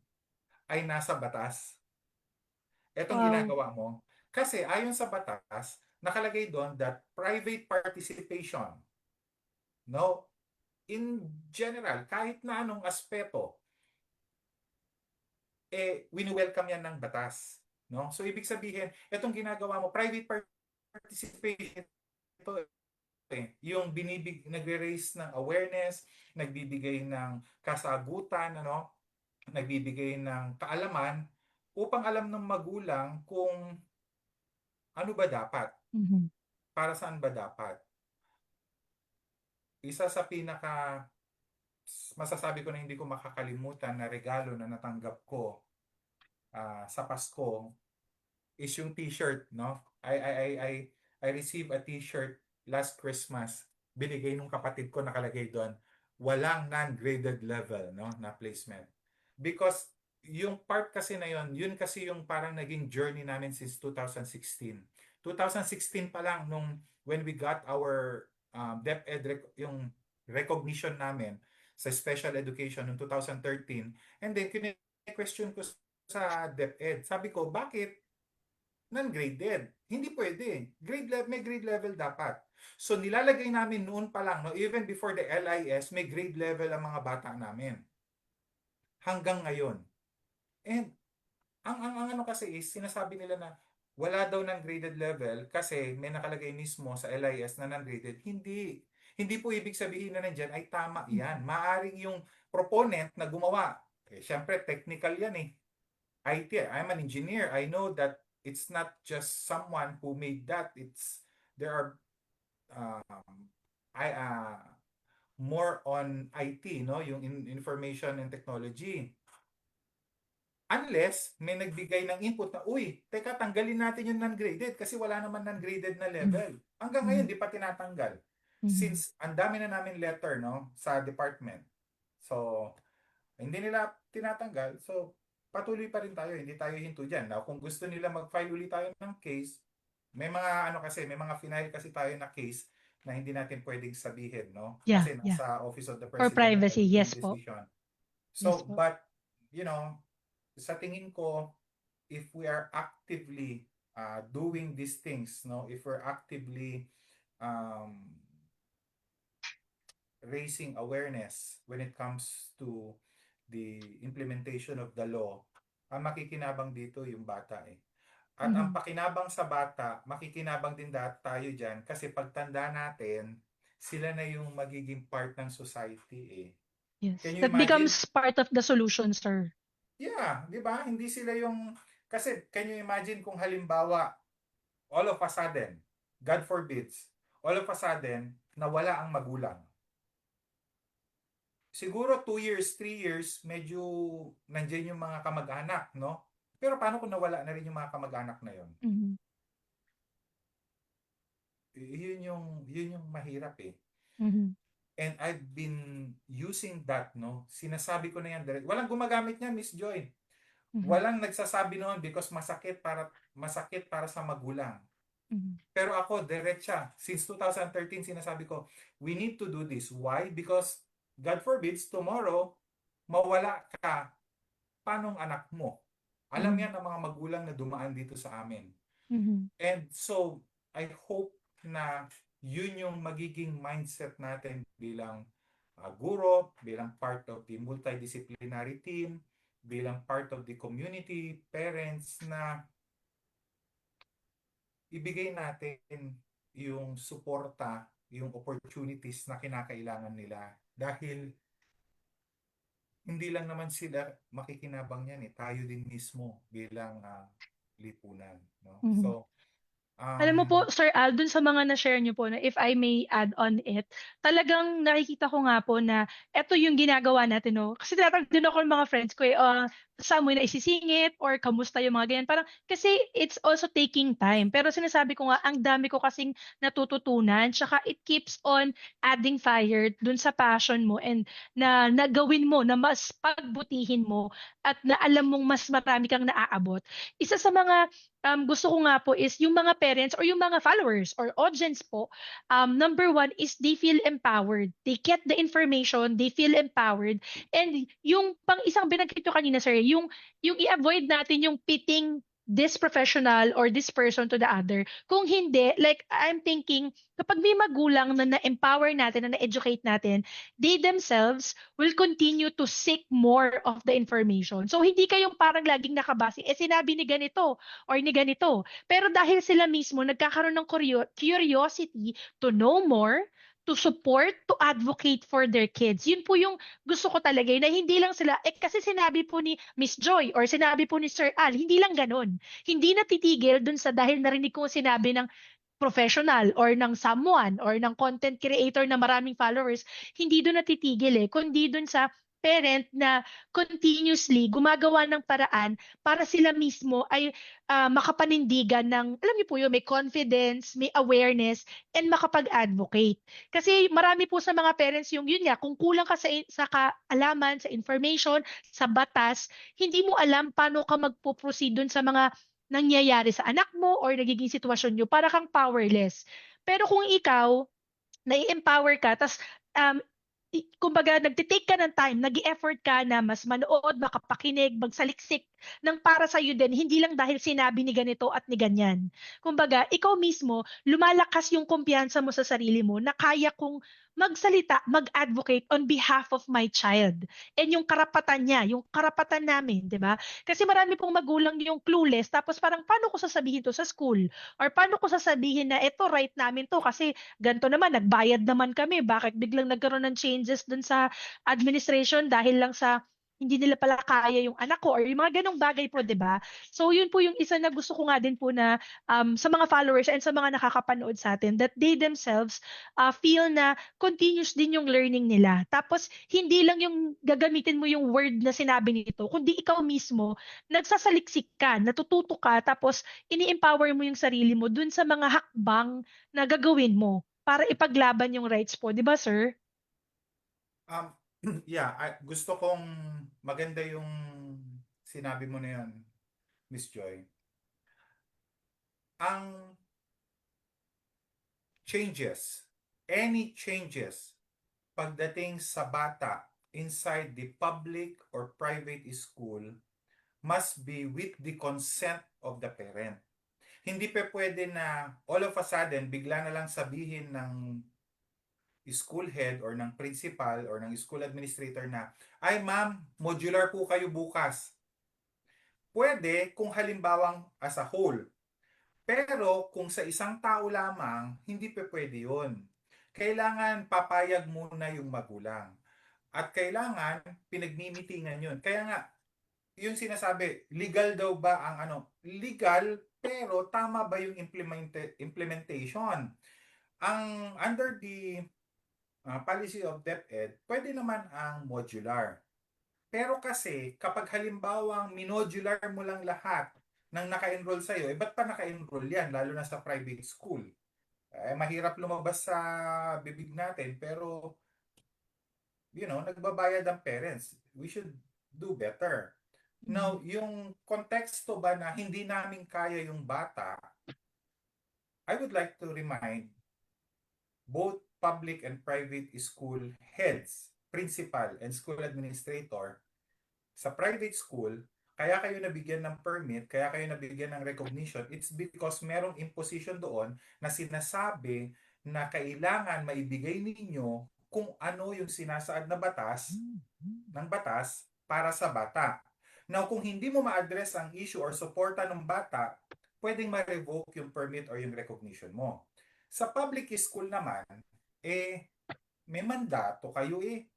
ay nasa batas? Itong Wow. ginagawa mo. Kasi ayon sa batas, nakalagay doon that private participation, no, in general, kahit na anong aspeto, wini-welcome yan ng batas. No? So, ibig sabihin, itong ginagawa mo, private participation, ito yung nagre-raise ng awareness, nagbibigay ng kasagutan, ano, nagbibigay ng kaalaman upang alam ng magulang kung ano ba dapat, Mhm. para saan ba dapat. Isa sa pinaka masasabi ko na hindi ko makakalimutan na regalo na natanggap ko sa Pasko is yung t-shirt, no? I received a t-shirt last Christmas. Binigay nung kapatid ko, nakalagay doon, walang non-graded level, no, na placement. Because yung part kasi na yun kasi yung parang naging journey namin since 2016. 2016 pa lang nung when we got our DepEd yung recognition namin sa special education noong 2013. And then kine-question ko sa DepEd. Sabi ko, bakit non-graded? Hindi pwede. May grade level dapat. So nilalagay namin noon pa lang, no, even before the LIS, may grade level ang mga bata namin. Hanggang ngayon. And ang ano kasi is, sinasabi nila na wala daw ng graded level kasi may nakalagay mismo sa LIS na non-graded. Hindi. Hindi po ibig sabihin na nandyan ay tama Mhm. yan. Maaring yung proponent na gumawa Eh, syempre, technical yan eh. IT, I'm an engineer. I know that it's not just someone who made that. There are I more on IT, no? Yung information and technology. Unless may nagbigay ng input na, uy, teka, tanggalin natin yung non-graded kasi wala naman non-graded na Mhm. level. Hanggang ngayon, Mhm. di pa tinatanggal. Mhm. Since ang dami na namin letter, no, sa department. So, hindi nila tinatanggal. So, patuloy pa rin tayo. Hindi tayo hinto dyan. Now, kung gusto nila mag-file ulit tayo ng case, may mga final kasi tayo na case na hindi natin pwedeng sabihin, no? Yeah, Kasi yeah. nasa Office of the For President na privacy, yung yes po. decision. Yes So, po. but, you know, sa tingin ko, if we are actively doing these things, no, if we're actively um, raising awareness when it comes to the implementation of the law, ang makikinabang dito yung bata eh. At ang Mhm. pakinabang sa bata, makikinabang din tayo dyan kasi pagtanda natin, sila na yung magiging part ng society eh. Yes. Can you That imagine? becomes part of the solution, sir. Yeah, di ba? Hindi sila yung... Kasi can you imagine kung halimbawa all of a sudden, God forbids, all of a sudden, nawala ang magulang. Siguro 2 years, 3 years, medyo nandiyan yung mga kamag-anak, no? Pero paano kung nawala na rin yung mga kamag-anak na yon? Mhm. Yun yung mahirap eh. Mhm. And I've been using that, no? Sinasabi ko na yan direct. Walang gumagamit niya, Miss Joy. Mhm. Walang nagsasabi noon because masakit para sa magulang. Mhm. Pero ako, diretsa. Since 2013, sinasabi ko, we need to do this. Why? Because, God forbids, tomorrow, mawala ka, paanong anak mo? Alam Mhm. yan ng mga magulang na dumaan dito sa amin. Mhm. And so, I hope na yun yung magiging mindset natin bilang guro, bilang part of the multidisciplinary team, bilang part of the community, parents, na ibigay natin yung suporta, yung opportunities na kinakailangan nila. Dahil hindi lang naman sila makikinabang yan eh. Tayo din mismo bilang lipunan. No? Mhm. So, Alam mo um, po, Sir Al, dun sa mga na-share niyo po, na if I may add on it, talagang nakikita ko nga po na eto yung ginagawa natin, no? Kasi tinatanong din ako ng mga friends ko, saan mo na isisingit or kamusta yung mga ganyan. Parang, kasi it's also taking time. Pero sinasabi ko nga, ang dami ko kasing natututunan, tsaka it keeps on adding fire dun sa passion mo and na nagawin mo, na mas pagbutihin mo at na alam mong mas marami kang naaabot. Isa sa mga gusto ko nga po is yung mga parents or yung mga followers or audience po, number one is they feel empowered. They get the information, they feel empowered. And yung pang isang binanggit ko kanina, sir, yung i-avoid natin yung pitting this professional or this person to the other. Kung hindi, like I'm thinking, kapag may magulang na na-empower natin, na na-educate natin, they themselves will continue to seek more of the information. So hindi kayong parang laging nakabase, sinabi ni ganito, or ni ganito. Pero dahil sila mismo nagkakaroon ng curiosity to know more, to support, to advocate for their kids. Yun po yung gusto ko talaga, na hindi lang sila, kasi sinabi po ni Miss Joy or sinabi po ni Sir Al, hindi lang ganun. Hindi natitigil dun sa dahil narinig ko sinabi ng professional or ng someone or ng content creator na maraming followers, hindi doon natitigil kundi doon sa parent na continuously gumagawa ng paraan para sila mismo ay makapanindigan ng, alam niyo po yun, may confidence, may awareness, and makapag-advocate. Kasi marami po sa mga parents yung yun nga, kung kulang ka sa kaalaman, sa information, sa batas, hindi mo alam paano ka magpo-proceed dun sa mga nangyayari sa anak mo or nagiging sitwasyon nyo, para kang powerless. Pero kung ikaw, nai-empower ka, tas um, kumbaga nagtitake ka ng time, nag-effort ka na mas manood, makapakinig, magsaliksik ng para sa iyo din, hindi lang dahil sinabi ni ganito at ni ganyan. Kumbaga, ikaw mismo, lumalakas yung kumpiyansa mo sa sarili mo na kaya kong magsalita, mag-advocate on behalf of my child. And yung karapatan niya, yung karapatan namin, di ba? Kasi marami pong magulang yung clueless, tapos parang paano ko sasabihin to sa school? Or paano ko sasabihin na ito right namin to kasi ganto naman, nagbayad naman kami. Bakit biglang nagkaroon ng changes dun sa administration dahil lang sa hindi nila pala kaya yung anak ko or yung mga ganong bagay po, 'di ba? So yun po yung isa na gusto ko nga din po na sa mga followers and sa mga nakakapanood sa atin that they themselves feel na continuous din yung learning nila. Tapos hindi lang yung gagamitin mo yung word na sinabi nito, kundi ikaw mismo nagsasaliksik ka, natututo ka, tapos ini-empower mo yung sarili mo dun sa mga hakbang na gagawin mo para ipaglaban yung rights po, 'di ba, sir? Um, yeah, gusto kong maganda yung sinabi mo na yun, Miss Joy. Ang changes, any changes pagdating sa bata inside the public or private school must be with the consent of the parent. Hindi pa pwede na all of a sudden bigla na lang sabihin ng school head or ng principal or ng school administrator na, ay ma'am, modular po kayo bukas. Pwede kung halimbawang as a whole. Pero kung sa isang tao lamang, hindi pa pwede yun. Kailangan papayag muna yung magulang. At kailangan pinagmimitingan yun. Kaya nga, yung sinasabi, legal daw ba ang ano? Legal, pero tama ba yung implementation? Ang under the policy of DepEd, pwede naman ang modular. Pero kasi, kapag halimbawang minodular mo lang lahat ng naka-enroll sa'yo, eh ba't pa naka-enroll yan, lalo na sa private school? Eh, mahirap lumabas sa bibig natin, pero, nagbabayad ang parents. We should do better. Mm. Now, yung konteksto ba na hindi namin kaya yung bata, I would like to remind both public and private school heads, principal, and school administrator sa private school, kaya kayo nabigyan ng permit, kaya kayo nabigyan ng recognition, it's because merong imposition doon na sinasabi na kailangan maibigay ninyo kung ano yung sinasaad na batas ng batas para sa bata. Now, kung hindi mo ma-address ang issue or suporta ng bata, pwedeng ma-revoke yung permit or yung recognition mo. Sa public school naman, may mandato kayo eh.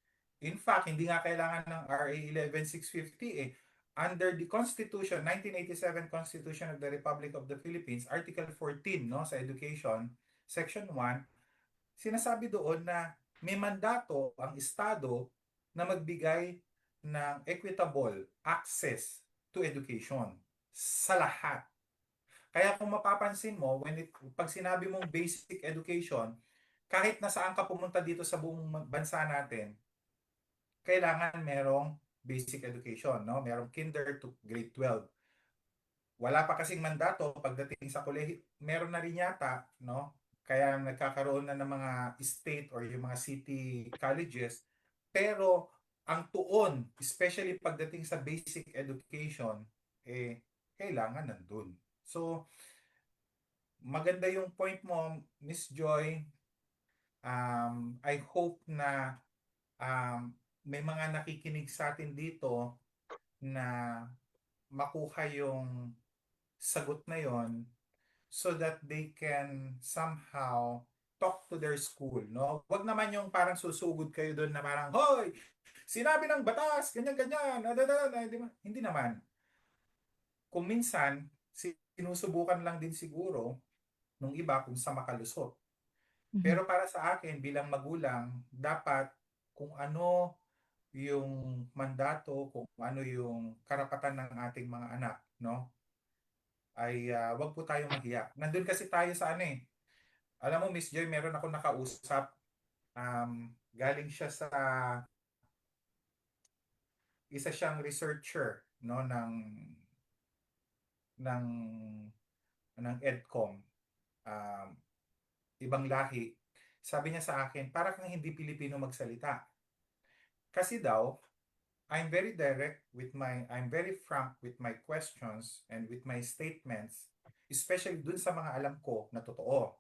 In fact, hindi nga kailangan ng RA 11650 eh. Under the Constitution, 1987 Constitution of the Republic of the Philippines, Article 14, no, sa education, Section 1, sinasabi doon na may mandato ang Estado na magbigay ng equitable access to education sa lahat. Kaya kung mapapansin mo, pag sinabi mong basic education, kahit na saan ka pumunta dito sa buong bansa natin, kailangan merong basic education, no? Merong kinder to grade 12. Wala pa kasing mandato pagdating sa kolehiyo, meron na rin yata, no? Kaya nagkakaroon na ng mga state or yung mga city colleges. Pero ang tuon, especially pagdating sa basic education, kailangan nandun. So, maganda yung point mo, Miss Joy. I hope na may mga nakikinig sa atin dito na makuha yung sagot na yon so that they can somehow talk to their school, no? Wag naman yung parang susugod kayo doon na parang, hoy, sinabi ng batas, ganyan-ganyan, di ba? Hindi naman. Kung minsan, sinusubukan lang din siguro nung iba kung sa makalusot. Mhm. Pero para sa akin, bilang magulang, dapat kung ano yung mandato, kung ano yung karapatan ng ating mga anak, no? Ay wag po tayong mahiya. Nandun kasi tayo sa ano eh. Alam mo, Miss Joy, meron ako nakausap. Galing siya sa isa siyang researcher, no, ng EDCOM, um, ibang lahi. Sabi niya sa akin, para kang hindi Pilipino magsalita. Kasi daw, I'm very frank with my questions and with my statements, especially dun sa mga alam ko na totoo.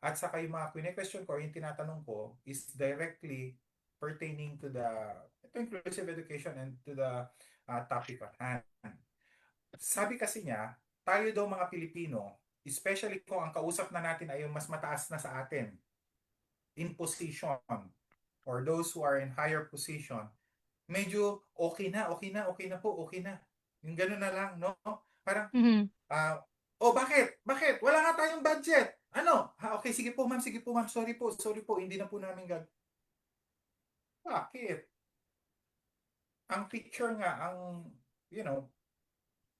At saka yung mga question ko, yung tinatanong ko is directly pertaining to ito inclusive education and to the topic at hand. Sabi kasi niya, tayo daw mga Pilipino, especially kung ang kausap na natin ay yung mas mataas na sa atin in position or those who are in higher position, medyo okay na po, okay na. Yung gano'n na lang, no? Parang, Mhm. ah, "Oh, bakit? Bakit? Wala nga tayong budget." "Ano? Okay, sige po ma'am, sorry po, hindi na po namin Bakit? Ang teacher nga ang, you know,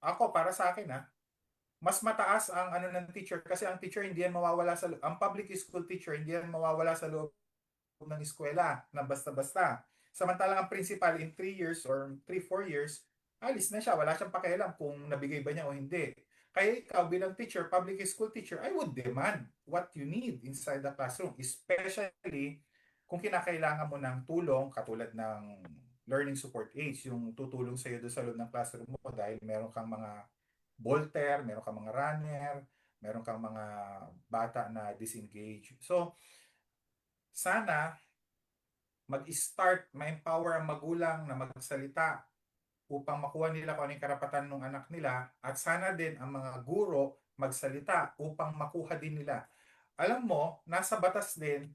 ako para sa akin mas mataas ang ano ng teacher kasi ang teacher hindi yan mawawala ang public school teacher hindi yan mawawala sa loob ng eskwela na basta-basta. Samantalang ang principal in 3 years or 3, 4 years, alis na siya. Wala siyang pakialam kung nabigay ba niya o hindi. Kaya ikaw bilang teacher, public school teacher, I would demand what you need inside the classroom. Especially kung kinakailangan mo ng tulong katulad ng learning support aids, yung tutulong sa iyo doon sa loob ng classroom mo dahil meron kang mga bolter, meron kang mga runner, meron kang mga bata na disengage. So, sana mag-start, ma-empower ang magulang na magsalita upang makuha nila kung ano yung karapatan ng anak nila at sana din ang mga guro magsalita upang makuha din nila. Alam mo, nasa batas din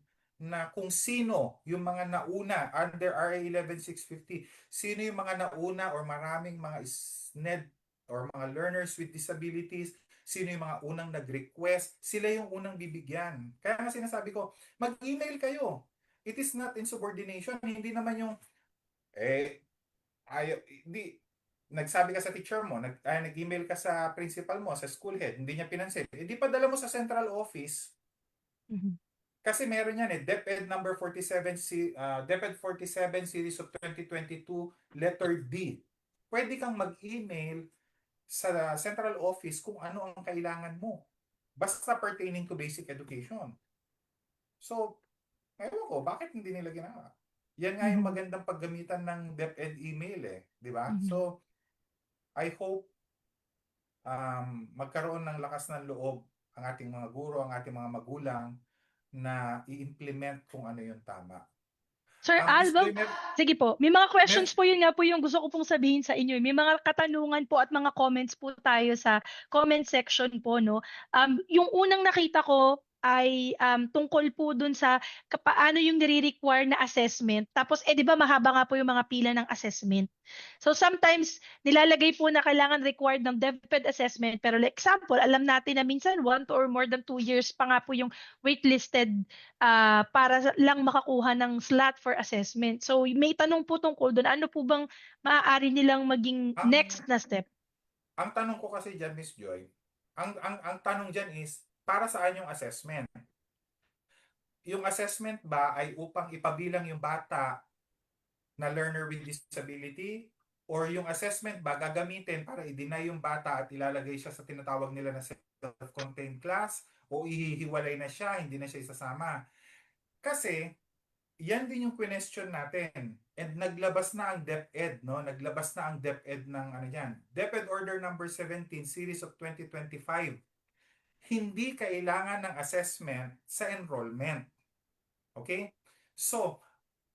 na kung sino yung mga nauna under RA 11650, sino yung mga nauna or maraming mga SNED or mga learners with disabilities, sino yung mga unang nag-request, sila yung unang bibigyan. Kaya nga sinasabi ko, mag-email kayo. It is not insubordination. Hindi naman yung, eh, hindi, nagsabi ka sa teacher mo, nag-email ka sa principal mo, sa school head, hindi niya pinansin. Hindi padala mo sa central office Mhm. kasi meron yan DepEd number 47, DepEd 47 series of 2022, letter D. Pwede kang mag-email sa central office kung ano ang kailangan mo. Basta pertaining to basic education. So, ewan ko, bakit hindi nila ginawa? Yan nga yung Mhm. magandang paggamitan ng DepEd email di ba? Mhm. So, I hope magkaroon ng lakas ng loob ang ating mga guro, ang ating mga magulang na i-implement kung ano yung tama. Sir Miss Alvin, Joy, sige po. May mga questions mer- po, yun nga po yung gusto ko pong sabihin sa inyo. May mga katanungan po at mga comments po tayo sa comment section po, no? Yung unang nakita ko ay tungkol po dun sa paano yung nire-require na assessment. Tapos, di ba mahaba nga po yung mga pila ng assessment. So, sometimes, nilalagay po na kailangan required ng DepEd assessment. Pero like example, alam natin na minsan 1 or more than 2 years pa nga po yung waitlisted para lang makakuha ng slot for assessment. So may tanong po tungkol doon, ano po bang maaari nilang maging ang next na step? ang tanong ko kasi diyan, Miss Joy, ang tanong diyan is para saan yung assessment? Yung assessment ba ay upang ipabilang yung bata na learner with disability or yung assessment ba gagamitin para i-deny yung bata at ilalagay siya sa tinatawag nila na self-contained class o ihihiwalay na siya, hindi na siya isasama. Kasi yan din yung question natin. And naglabas na ang DepEd, no? Naglabas na ang DepEd ng ano yan. DepEd Order number 17 series of 2025. Hindi kailangan ng assessment sa enrollment. Okay? So,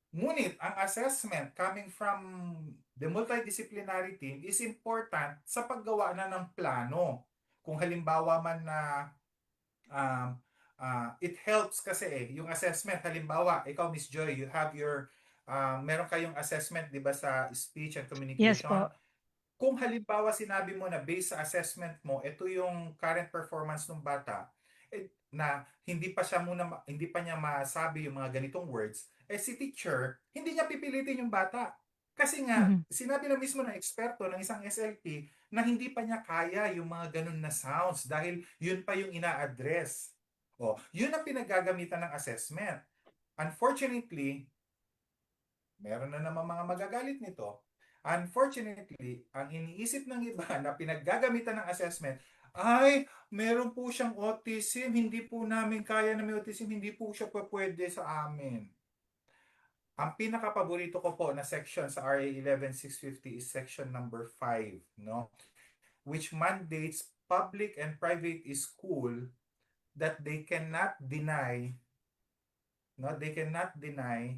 ngunit ang assessment coming from the multidisciplinary team is important sa paggawa na ng plano. Kung halimbawa man na um, it helps kasi yung assessment, halimbawa, ikaw Miss Joy, you have your, meron kayong assessment, di ba, sa speech and Yes communication. po. Kung halimbawa sinabi mo na based sa assessment mo, ito yung current performance ng bata, na hindi pa niya masabi yung mga ganitong words, si teacher, hindi niya pipilitin yung bata. Kasi nga, Mhm. sinabi na mismo ng eksperto ng isang SLP na hindi pa niya kaya yung mga ganun na sounds dahil yun pa yung ina-address. Yun ang pinaggagamitan ng assessment. Unfortunately, meron na naman mga magagalit nito. Unfortunately, ang iniisip ng iba na pinaggagamitan ng assessment ay meron po siyang autism, hindi po namin kaya na may autism, hindi po siya pwede sa amin. Ang pinaka-paborito ko po na section sa RA 11650 is section number 5, no? Which mandates public and private school that they cannot deny, no? They cannot deny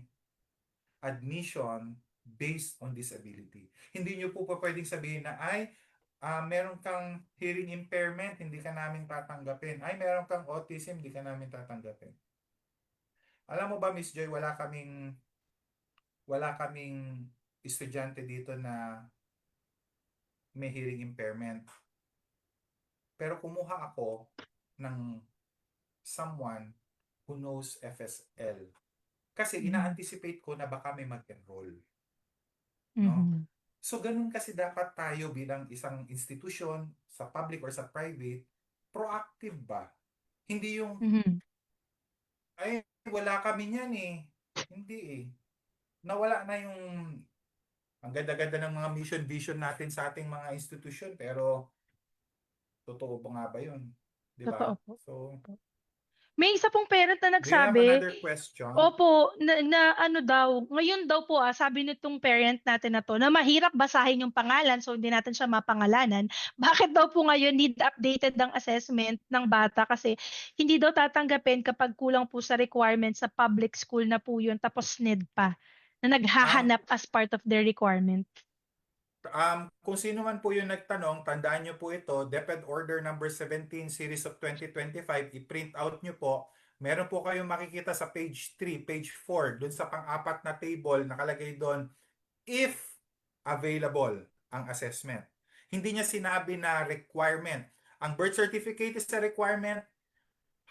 admission based on disability. Hindi nyo po pa pwedeng sabihin na, ay, meron kang hearing impairment, hindi ka namin tatanggapin. Ay, meron kang autism, hindi ka namin tatanggapin. Alam mo ba, Miss Joy, wala kaming estudyante dito na may hearing impairment. Pero kumuha ako ng someone who knows FSL. Kasi Mhm. ina-anticipate ko na baka may mag-enroll, no? Mhm. So ganun kasi dapat tayo bilang isang institusyon sa public or sa private, proactive ba? Hindi yung Mhm. ay wala kami niyan eh. Hindi eh. Nawala na yung ang ganda-ganda ng mga mission vision natin sa ating mga institusyon pero totoo ba nga ba 'yun? 'Di ba? Totoo po. So, Opo. May isa pong parent na do you have nagsabi, another question? opo, na ano daw, ngayon daw po sabi nitong parent natin na to, na mahirap basahin yung pangalan, so hindi natin siya mapangalanan. Bakit daw po ngayon need updated ang assessment ng bata kasi hindi daw tatanggapin kapag kulang po sa requirements sa public school na po yun, tapos need pa, na Um, naghahanap as part of their requirement. kung sino man po yung nagtanong, tandaan nyo po ito, DepEd Order number 17 series of 2025, i-print out nyo po. Meron po kayong makikita sa page 3, page 4, dun sa pang-apat na table, nakalagay doon, if available ang assessment. Hindi niya sinabi na requirement. Ang birth certificate is a requirement.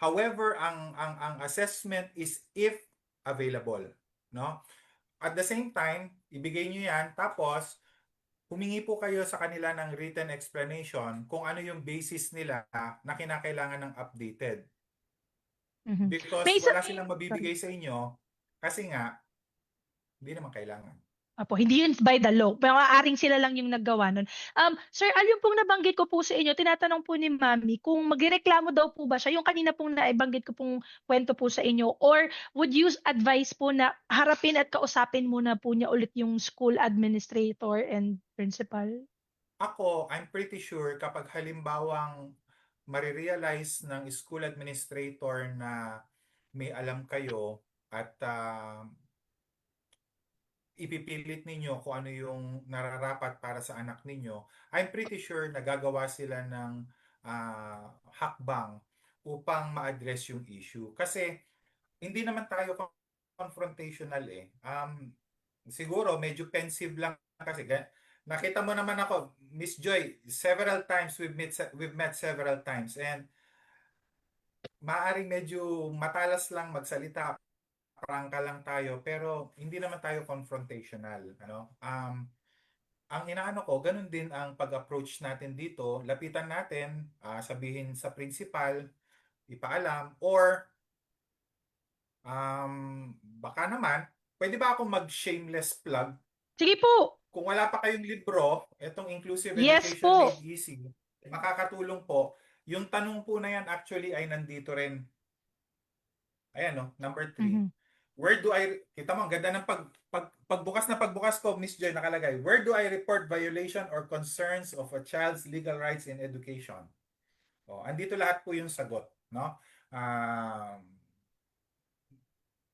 However, ang assessment is if available, no? At the same time, ibigay niyo 'yan tapos humingi po kayo sa kanila ng written explanation kung ano yung basis nila na kinakailangan ng updated. Mhm. Because May isa, wala silang sorry. mabibigay sa inyo kasi nga, hindi naman kailangan. Apo, hindi yun by the law. Maaaring sila lang yung naggawa nun. Sir, yung pong nabanggit ko po sa inyo, tinatanong po ni Mami kung magreklamo daw po ba siya, yung kanina pong naibanggit ko pong kwento po sa inyo, or would you advise po na harapin at kausapin muna po niya ulit yung school administrator and principal? Ako, I'm pretty sure kapag halimbawang marirealize ng school administrator na may alam kayo at ipipilit ninyo kung ano yung nararapat para sa anak ninyo, I'm pretty sure nagagawa sila ng hakbang upang ma-address yung issue. Kasi hindi naman tayo confrontational eh. Siguro medyo pensive lang kasi nakita mo naman ako, Miss Joy, several times we've met several times and maaring medyo matalas lang magsalita, prangka lang tayo pero hindi naman tayo confrontational, ano? Ang inaano ko, ganun din ang pag-approach natin dito. Lapitan natin, sabihin sa principal, ipaalam, or baka naman, pwede ba ako mag-shameless plug? Sige po. Kung wala pa kayong libro, itong Inclusive Yes Education po. Made Easy, makakatulong po. Yung tanong po na yan actually ay nandito rin. Ayan no, number 3. Mhm. Where do kita mo, ang ganda ng pagbukas na pagbukas ko, Miss Joy, nakalagay, where do I report violation or concerns of a child's legal rights in education? O, andito lahat po yung sagot, no?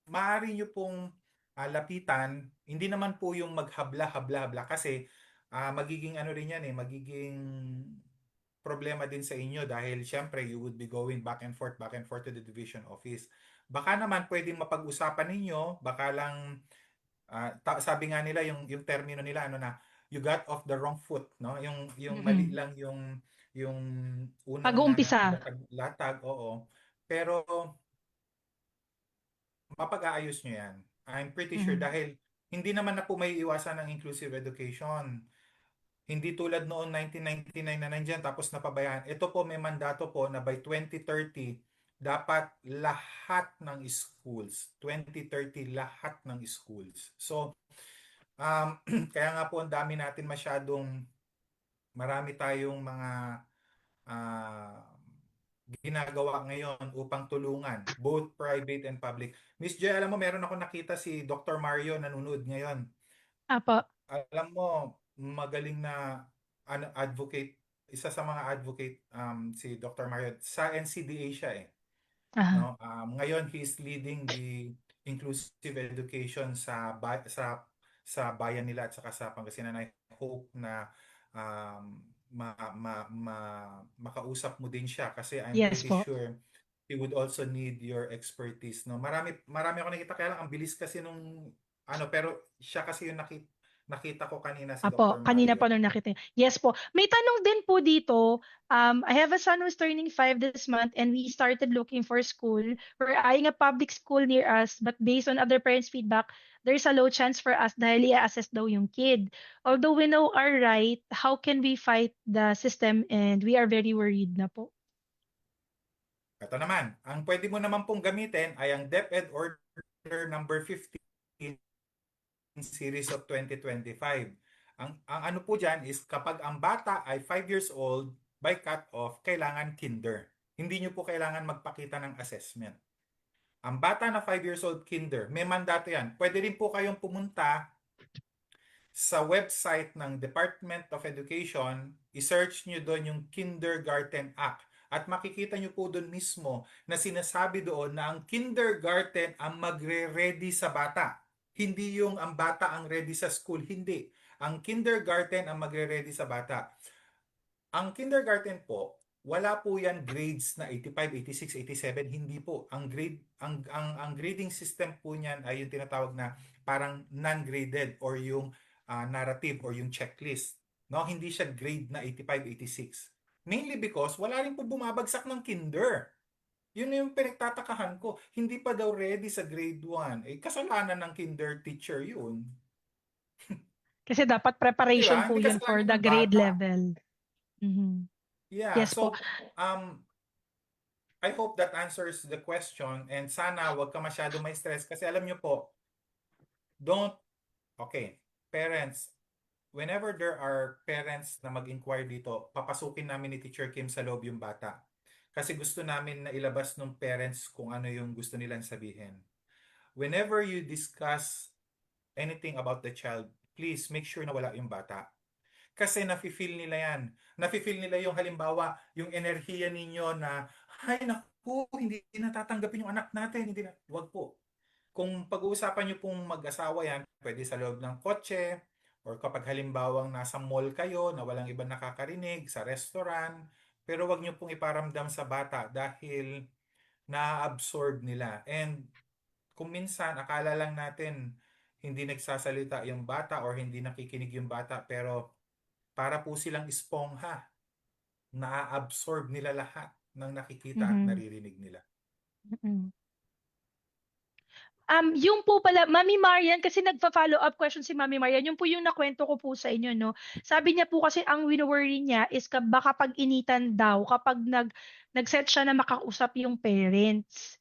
Maaari nyo pong lapitan, hindi naman po yung maghabla-habla-habla kasi magiging ano rin yan eh, magiging problema din sa inyo dahil syempre you would be going back and forth to the division office. Baka naman pwedeng mapag-usapan ninyo, baka lang sabi nga nila yung termino nila ano na you got off the wrong foot, no? Yung mali Mhm. lang yung unang-una na Pag-uumpisa. latag, oo. Pero mapag-aayos nyo yan. I'm pretty sure Mhm. dahil hindi naman na po may iwasan ng inclusive education. Hindi tulad noon 1999 na nandyan tapos napabayaan. Ito po may mandato po na by 2030 dapat lahat ng schools, 2030 lahat ng schools. So, kaya nga po ang dami natin marami tayong mga ah, ginagawa ngayon upang tulungan, both private and public. Miss Joy, alam mo, meron ako nakita si Dr. Mario nanonood ngayon. Apo. Alam mo, magaling na advocate, isa sa mga advocate si Dr. Mario. Sa NCDA siya eh. Aha. No? Ngayon, he is leading the inclusive education sa bayan nila at saka sa Pangasinan. I hope na um, makausap mo din siya kasi I'm Yes pretty po. sure he would also need your expertise. No? Marami ako nakita kaya lang ang bilis kasi nung ano pero siya kasi yung Nakita ko kanina si Apo, Dr. kanina po Mario. nung nakita niyo. Yes po. May tanong din po dito. I have a son who's turning 5 this month and we started looking for school. We're eyeing a public school near us but based on other parents' feedback, there's a low chance for us dahil i-assess daw yung kid. Although we know our right, how can we fight the system and we are very worried na po. Ito naman, ang pwede mo naman pong gamitin ay ang DepEd Order number 15 series of 2025. Ang ano po dyan is kapag ang bata ay 5 years old, by cut-off, kailangan kinder. Hindi nyo po kailangan magpakita ng assessment. Ang bata na 5 years old kinder, may mandato yan. Pwede rin po kayong pumunta sa website ng Department of Education, i-search nyo doon yung Kindergarten Act. At makikita nyo po doon mismo na sinasabi doon na ang kindergarten ang magre-ready sa bata. Hindi yung ang bata ang ready sa school. Hindi. Ang kindergarten ang magre-ready sa bata. Ang kindergarten po, wala po yan grades na 85, 86, 87, hindi po. Ang grading system po niyan ay yung tinatawag na parang non-graded or yung narrative or yung checklist. No, hindi siya grade na 85, 86. Mainly because wala rin po bumabagsak ng kinder. Yun yung pinagtatakahan ko. Hindi pa daw ready sa grade 1. Eh, kasalanan ng kinder teacher yun. Kasi dapat Di ba? preparation po Hindi yun for kasalanan the ng grade bata. level. Mhm. Yeah, Yes po. so I hope that answers the question and sana wag ka masyado may stress kasi alam nyo po, don't, okay, parents, whenever there are parents na mag-inquire dito, papasukin namin ni Teacher Kim sa loob yung bata. Kasi gusto namin na ilabas ng parents kung ano yung gusto nilang sabihin. Whenever you discuss anything about the child, please make sure na wala yung bata. Kasi nafe-feel nila yan. Nafe-feel nila yung halimbawa, yung enerhiya ninyo na, ay naku, hindi natatanggapin yung anak natin. Hindi na, wag po. Kung pag-uusapan nyo pong mag-asawa yan, pwede sa loob ng kotse, or kapag halimbawang nasa mall kayo na walang ibang nakakarinig, sa restaurant, pero wag nyo pong iparamdam sa bata dahil na-absorb nila. And kung minsan, akala lang natin hindi nagsasalita yung bata or hindi nakikinig yung bata, pero para po silang espongha. Na-absorb nila lahat ng nakikita at Mhm. naririnig nila. Mhm. Yung po pala, Mami Marian, kasi nagpa-follow up question si Mami Marian, yung po yung nakwento ko po sa inyo, no? Sabi niya po kasi ang wino-worry niya is baka pag initan daw, kapag nag-set siya na makausap yung parents.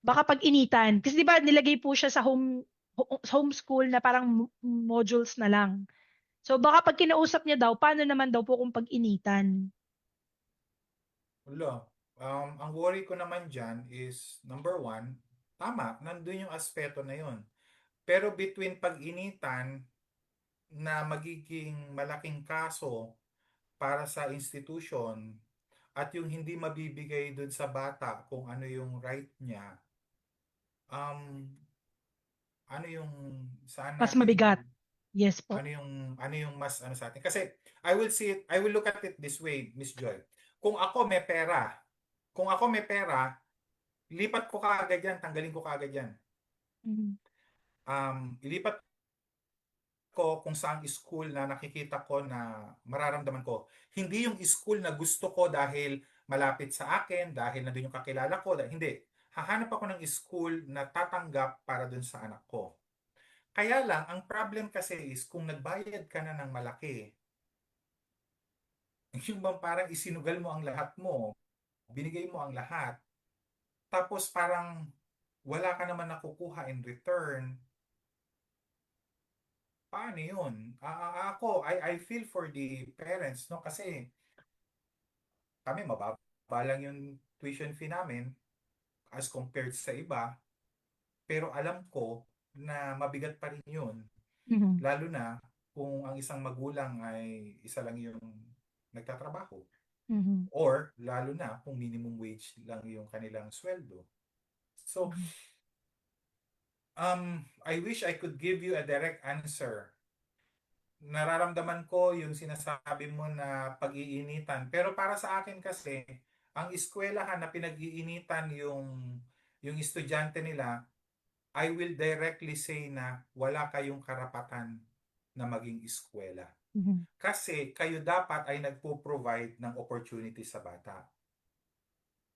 Baka pag initan. Kasi di ba nilagay po siya sa homeschool na parang modules na lang. So baka pag kinausap niya daw, paano naman daw po kung pag initan? Wala. Ang worry ko naman dyan is, number one, tama, nandun yung aspeto na yun. Pero between pag-initan na magiging malaking kaso para sa institution at yung hindi mabibigay dun sa bata kung ano yung right niya, um, ano yung saan Mas natin mabigat. Yes po. ano yung mas ano sa atin kasi I will look at it this way, Miss Joy. Kung ako may pera, kung ako may pera, lipat ko kaagad yan, tanggalin ko kaagad yan. Mhm. Ilipat ko kung saang school na nakikita ko na mararamdaman ko. Hindi yung school na gusto ko dahil malapit sa akin, dahil nandun yung kakilala ko, hindi. Hahanap ako ng school na tatanggap para dun sa anak ko. Kaya lang, ang problem kasi is kung nagbayad ka na ng malaki, yung bang parang isinugal mo ang lahat mo, binigay mo ang lahat, tapos parang wala ka naman nakukuha in return, paano yun? Ako, I feel for the parents, no? Kasi kami, mababa lang yung tuition fee namin as compared sa iba, pero alam ko na mabigat pa rin yun, Mhm. lalo na kung ang isang magulang ay isa lang yung nagtatrabaho. Mhm. Or lalo na kung minimum wage lang yung kanilang sweldo. So, Mhm. I wish I could give you a direct answer. Nararamdaman ko yung sinasabi mo na pag-iinitan. Pero para sa akin kasi, ang eskwelahan na pinag-iinitan yung estudyante nila, I will directly say na wala kayong karapatan na maging eskwela. Mhm. Kasi kayo dapat ay nagpo-provide ng opportunity sa bata.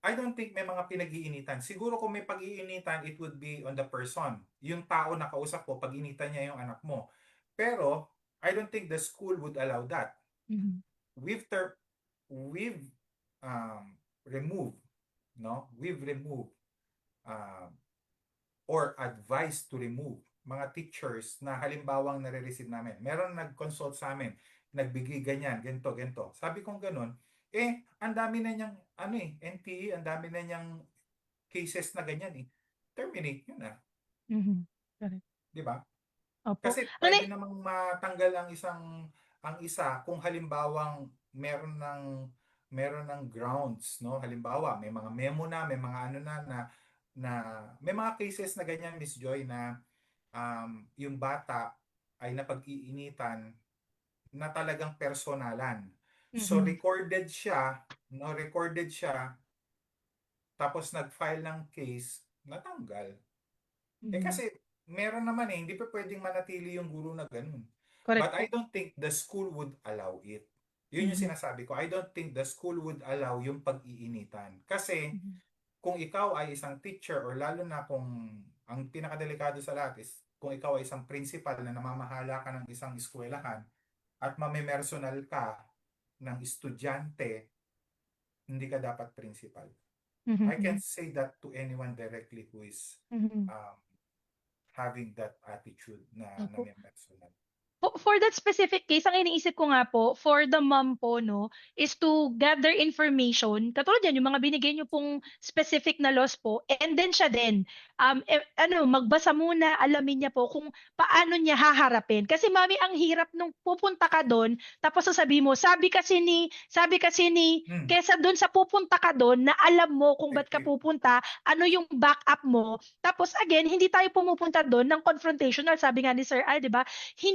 I don't think may mga pinag-iinitan. Siguro kung may pag-iinitan, it would be on the person. Yung tao na kausap ko, pag-initan niya yung anak mo. Pero, I don't think the school would allow that. Mhm. We've, ter- we've removed, no? We've removed um, or advised to remove mga teachers na halimbawang nare-receive namin. Meron nag-consult sa amin, nagbigay ganyan, ganito, ganito. Sabi kong ganun, ang dami na niyang, NTE, ang dami na niyang cases na ganyan eh. Terminate yun na, Mhm. Correct. di ba? Opo. Kasi Ano pwede namang matanggal ang isa kung halimbawang meron ng grounds, no? Halimbawa, may mga memo na, may mga ano na may mga cases na ganyan, Miss Joy, na yung bata ay napag-iinitan na talagang personalan. So mhm. recorded siya, no, recorded siya, tapos nag-file ng case, natanggal. Mhm. Kasi meron naman hindi pa pwedeng manatili yung guro na ganun. But Correct I po. don't think the school would allow it. Yun yung Mhm. sinasabi ko. I don't think the school would allow yung pag-iinitan. Kasi Mhm. kung ikaw ay isang teacher or lalo na kung ang pinakadelikado sa lahat is kung ikaw ay isang principal na namamahala ka ng isang eskwelahan at mamimersonal ka ng estudyante, hindi ka dapat principal. Mhm. I can't Mhm. say that to anyone directly who is Mhm. um, having that attitude na Opo. namimersonal. For that specific case, ang iniisip ko nga po, for the mom po, no, is to gather information. Katulad yan, yung mga binigay niyo pong specific na laws po. And then siya din, magbasa muna, alamin niya po kung paano niya haharapin. Kasi mami, ang hirap nung pupunta ka doon, tapos sasabihin mo, sabi kasi ni, Hmm. kesa doon sa pupunta ka doon, na alam mo kung ba't ka Effective. pupunta, ano yung backup mo. Tapos again, hindi tayo pumupunta doon ng confrontational, sabi nga ni Sir Al, di ba?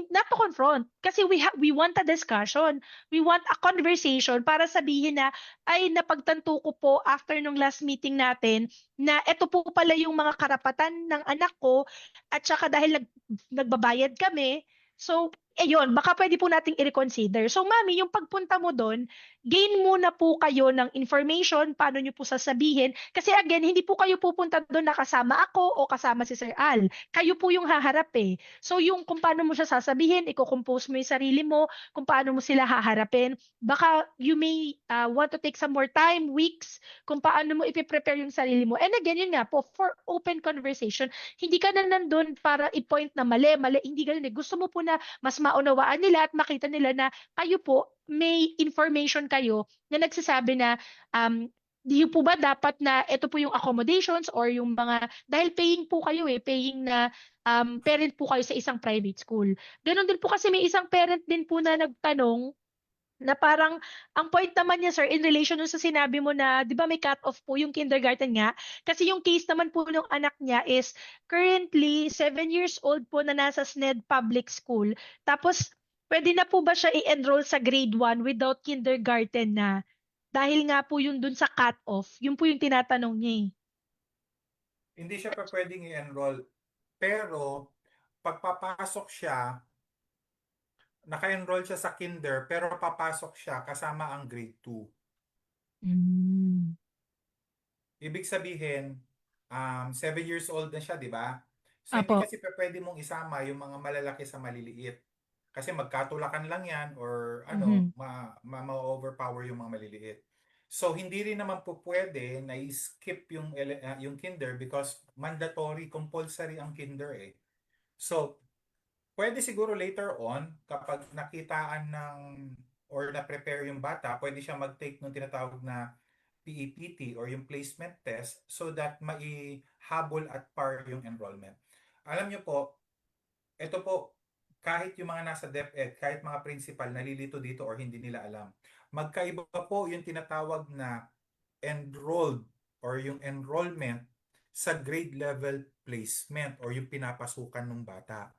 Not to confront kasi we want a discussion, we want a conversation para sabihin na ay napagtanto ko po after nung last meeting natin na ito po pala yung mga karapatan ng anak ko at saka dahil nagbabayad kami, so ayun, baka pwede po nating i-reconsider. So mami, yung pagpunta mo doon, gain muna po kayo ng information, paano nyo po sasabihin. Kasi again, hindi po kayo pupunta doon na kasama ako o kasama si Sir Al. Kayo po yung haharap eh. So yung kung paano mo siya sasabihin, i-compose mo yung sarili mo, kung paano mo sila haharapin. Baka you may want to take some more time, weeks, kung paano mo ipiprepare yung sarili mo. And again, yun nga po, for open conversation, hindi ka na nandun para i-point na mali, mali, hindi ganun eh. Gusto mo po na mas maunawaan nila at makita nila na kayo po, may information kayo na nagsasabi na di po ba dapat na ito po yung accommodations or yung mga, dahil paying po kayo paying na parent po kayo sa isang private school. Ganon din po kasi may isang parent din po na nagtanong na parang ang point naman niya sir in relation dun sa sinabi mo na 'di ba may cut off po yung kindergarten nga kasi yung case naman po ng anak niya is currently 7 years old po na nasa SNED public school tapos pwede na po ba siya i-enroll sa grade 1 without kindergarten na dahil nga po yun dun sa cut off yun po yung tinatanong niya eh. Hindi siya pa pwedeng i-enroll. Pero, pagpapasok siya, naka-enroll siya sa kinder, pero papasok siya kasama ang grade 2. Mm. Ibig sabihin, 7 years old na siya, di ba? So, hindi Apo. kasi pa pwede mong isama yung mga malalaki sa maliliit. Kasi magkatulakan lang yan or Mhm. ma-overpower yung mga maliliit. So, hindi rin naman po pwede na i-skip yung kinder because mandatory, compulsory ang kinder eh. So, pwede siguro later on, kapag nakitaan or na-prepare yung bata, pwede siya mag-take ng tinatawag na PEPT or yung placement test so that maihabol at par yung enrollment. Alam niyo po, ito po, kahit yung mga nasa DepEd, kahit mga principal, nalilito dito or hindi nila alam. Magkaiba po yung tinatawag na enrolled or yung enrollment sa grade level placement or yung pinapasukan ng bata.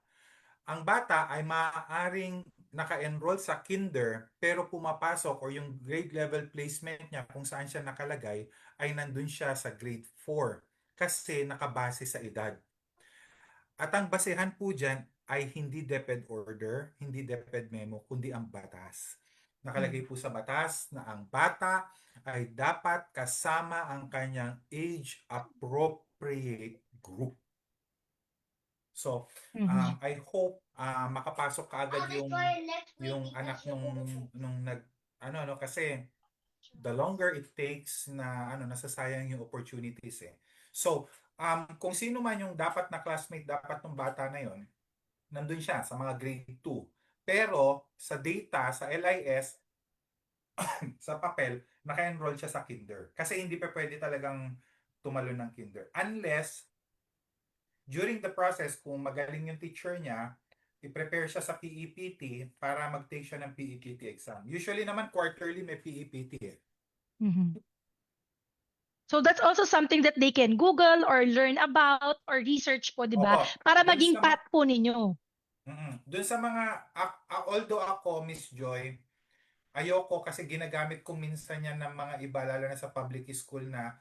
Ang bata ay maaaring naka-enroll sa kinder pero pumapasok or yung grade level placement niya kung saan siya nakalagay ay nandun siya sa grade 4 kasi nakabase sa edad. At ang basehan po dyan ay hindi DepEd order, hindi DepEd memo, kundi ang batas. Nakalagay Mm. po sa batas na ang bata ay dapat kasama ang kanyang age appropriate group. So, Mhm. I hope makapasok kaagad yung anak nung nag ano kasi the longer it takes na nasasayang yung opportunities eh. So, kung sino man yung dapat na classmate dapat ng bata na yon, nandun siya sa mga grade 2. Pero sa data sa LIS, sa papel, naka-enroll siya sa kinder. Kasi hindi pa pwede talagang tumalon ng kinder. Unless during the process, kung magaling yung teacher niya, i-prepare siya sa PEPT para mag-take siya ng PEPT exam. Usually naman quarterly may PEPT eh. Mhm. So that's also something that they can Google or learn about or research po, 'di ba? Oo, Para dun maging sa path po ninyo. dun sa mga although ako Miss Joy, ayoko kasi ginagamit ko minsan yan ng mga iba lalo na sa public school na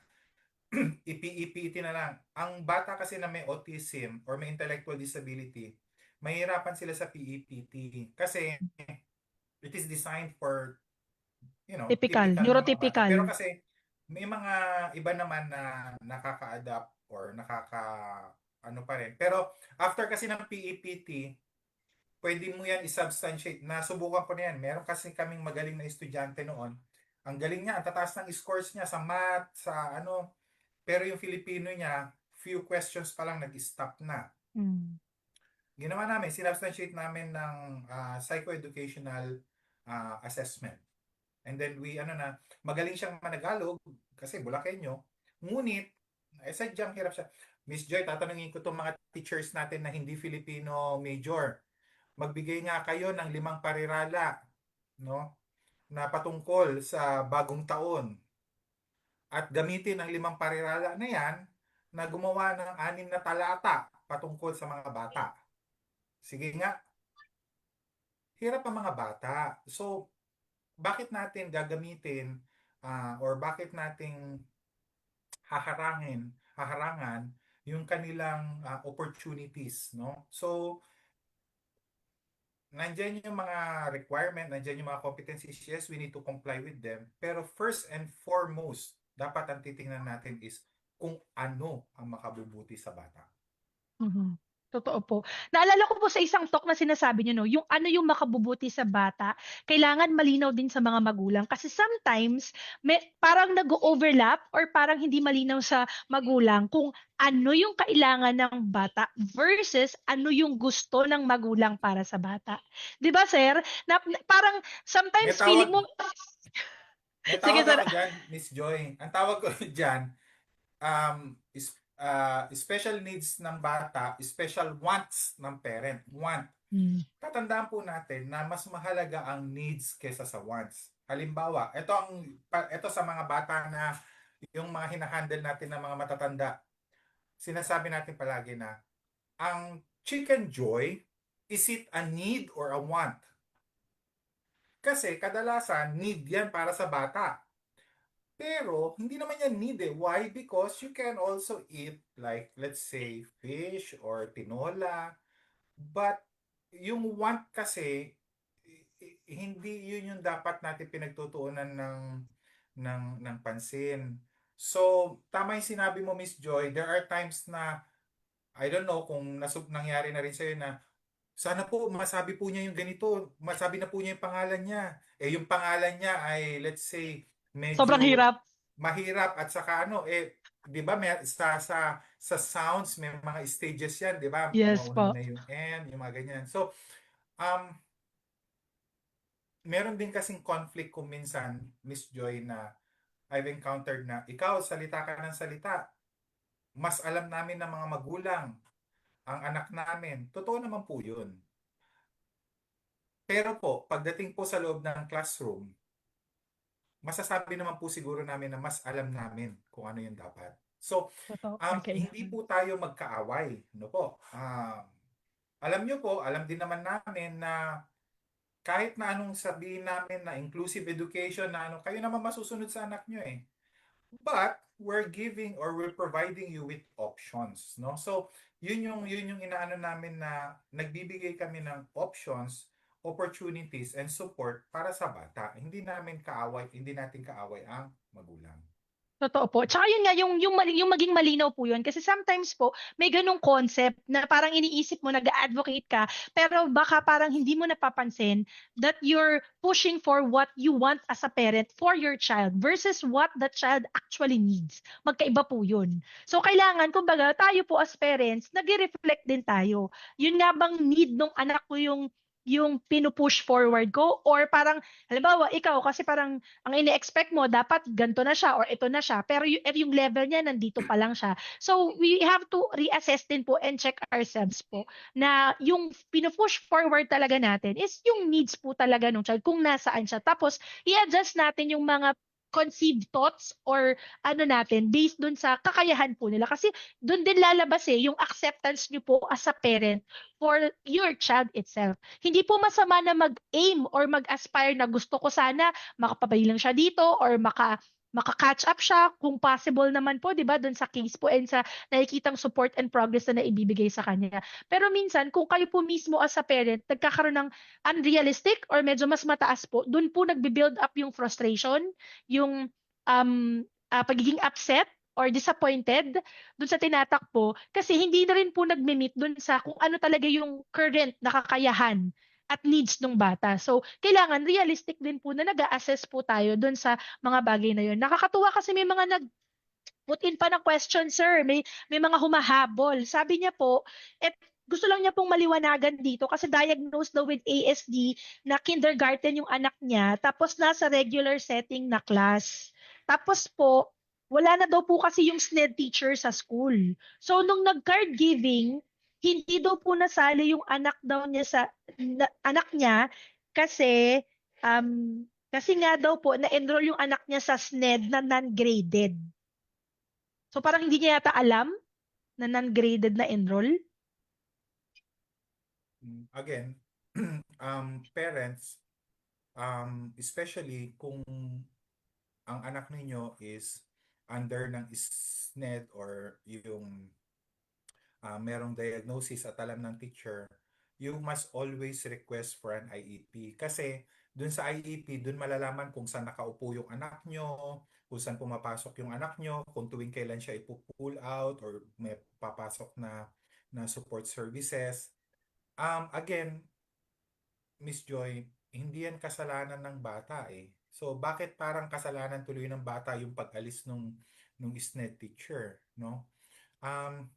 ipi-EPT na lang. Ang bata kasi na may autism or may intellectual disability, mahirapan sila sa PEPT kasi it is designed for Typical, typical na mga bata. Pero neurotypical. kasi may mga iba naman na nakaka-adapt or ano pa rin. Pero after kasi ng PEPT, pwede mo yan i-substantiate. Nasubukan ko na yan. Meron kasi kaming magaling na estudyante noon. Ang galing niya, ang tataas ng scores niya sa math, sa ano. Pero yung Filipino niya, few questions pa lang nag-stop na. Mm. Ginawa namin, sinubstantiate namin ng psychoeducational assessment. And then magaling siyang managalog kasi Bulakenyo. Ngunit, sadyang hirap siya. Miss Joy, tatanungin ko itong mga teachers natin na hindi Filipino major. Magbigay nga kayo ng 5 parirala, no? Na patungkol sa bagong taon. At gamitin ang 5 parirala na yan na gumawa ng 6 na talata patungkol sa mga bata. Sige nga, hirap ang mga bata. So, bakit natin gagamitin or bakit nating haharangan yung kanilang opportunities, no? So, nandiyan yung mga requirement, nandiyan yung mga competencies, yes, we need to comply with them. Pero first and foremost, dapat ang titingnan natin is kung ano ang makabubuti sa bata. Mhm. Totoo po. Naalala ko po sa isang talk na sinasabi niyo, no, yung ano yung makabubuti sa bata, kailangan malinaw din sa mga magulang. Kasi sometimes, parang nag-overlap or parang hindi malinaw sa magulang kung ano yung kailangan ng bata versus ano yung gusto ng magulang para sa bata. 'Di ba, sir? Parang May sometimes feeling tawag, mo, may sige tawag sir. ako dyan, Miss Joy. Ang tawag ko dyan, special needs ng bata, special wants ng parent. Want. Hmm. Tatandaan po natin na mas mahalaga ang needs kesa sa wants. Halimbawa, ito sa mga bata na yung mga hinahandle natin ng mga matatanda. Sinasabi natin palagi na ang chicken joy, is it a need or a want? Kasi kadalasan need yan para sa bata. Pero hindi naman yan need eh. Why? Because you can also eat like let's say fish or tinola. But yung want kasi hindi yun yung dapat natin pinagtutuunan ng pansin. So, tama yung sinabi mo, Miss Joy. There are times na I don't know kung nangyari na rin sa'yo na sana po masabi po niya yung ganito, masabi na po niya yung pangalan niya. Eh yung pangalan niya ay let's say Sobrang medyo hirap. mahirap at saka 'di ba may sa sounds may mga stages 'yan, 'di ba? Yes Umauna po. muna yung N, yung mga ganyan. So, um meron din kasing conflict kung minsan, Miss Joy, na I've encountered na ikaw salita ka ng salita. Mas alam namin ng mga magulang ang anak namin. Totoo naman po 'yun. Pero po, pagdating po sa loob ng classroom, masasabi naman po siguro namin na mas alam namin kung ano yung dapat. So, Totoo. May hindi kailangan. po tayo magkaaway. No po? Alam nyo po, alam din naman namin na kahit na anong sabihin namin na inclusive education na kayo naman masusunod sa anak nyo eh. But we're giving or we're providing you with options, no? So, yun yung inaano namin na nagbibigay kami ng options, opportunities and support para sa bata. Hindi natin kaaway ang magulang. Totoo po. Tsaka yun nga, yung maging malinaw po yun. Kasi sometimes po, may ganung concept na parang iniisip mo, nag-advocate ka, pero baka parang hindi mo napapansin that you're pushing for what you want as a parent for your child versus what the child actually needs. Magkaiba po yun. So, kailangan, kumbaga, tayo po as parents, nag-reflect din tayo. Yun nga bang need ng anak ko yung pinupush forward ko or parang halimbawa ikaw kasi parang ang ini-expect mo dapat ganto na siya or ito na siya pero yung level niya nandito pa lang siya. So we have to reassess din po and check ourselves po na yung pinupush forward talaga natin is yung needs po talaga ng child kung nasaan siya. Tapos i-adjust natin yung mga conceived thoughts or ano natin based dun sa kakayahan po nila kasi dun din lalabas yung acceptance niyo po as a parent for your child itself. Hindi po masama na mag-aim or mag-aspire na gusto ko sana makapabilang siya dito or maka-catch up siya kung possible naman po, 'di ba? Doon sa case po and sa nakikitang support and progress na naibibigay sa kanya. Pero minsan kung kayo po mismo as a parent nagkakaroon ng unrealistic or medyo mas mataas po, doon po nagbi-build up yung frustration, yung pagiging upset or disappointed doon sa tinatakbo kasi hindi na rin po nagme-meet doon sa kung ano talaga yung current na kakayahan at needs ng bata. So, kailangan realistic din po na nag-a-assess po tayo doon sa mga bagay na yun. Nakakatuwa kasi may mga nag-put in pa ng question, sir. May mga humahabol. Sabi niya po, gusto lang niya pong maliwanagan dito kasi diagnosed daw with ASD na kindergarten yung anak niya tapos nasa regular setting na class. Tapos po, wala na daw po kasi yung SNED teacher sa school. So, nung nag-card giving, hindi daw po nasali yung anak daw niya anak niya kasi kasi nga daw po na-enroll yung anak niya sa SNED na non-graded. So parang hindi niya yata alam na non-graded na enroll. Again, parents, especially kung ang anak ninyo is under ng SNED or yung merong diagnosis at alam ng teacher, you must always request for an IEP. Kasi dun sa IEP, dun malalaman kung saan nakaupo yung anak nyo, kung saan pumapasok yung anak nyo, kung tuwing kailan siya ipo-pull out or may papasok na support services. Again, Miss Joy, hindi yan kasalanan ng bata eh. So bakit parang kasalanan tuloy ng bata yung pag-alis nung SNED teacher, no? Um,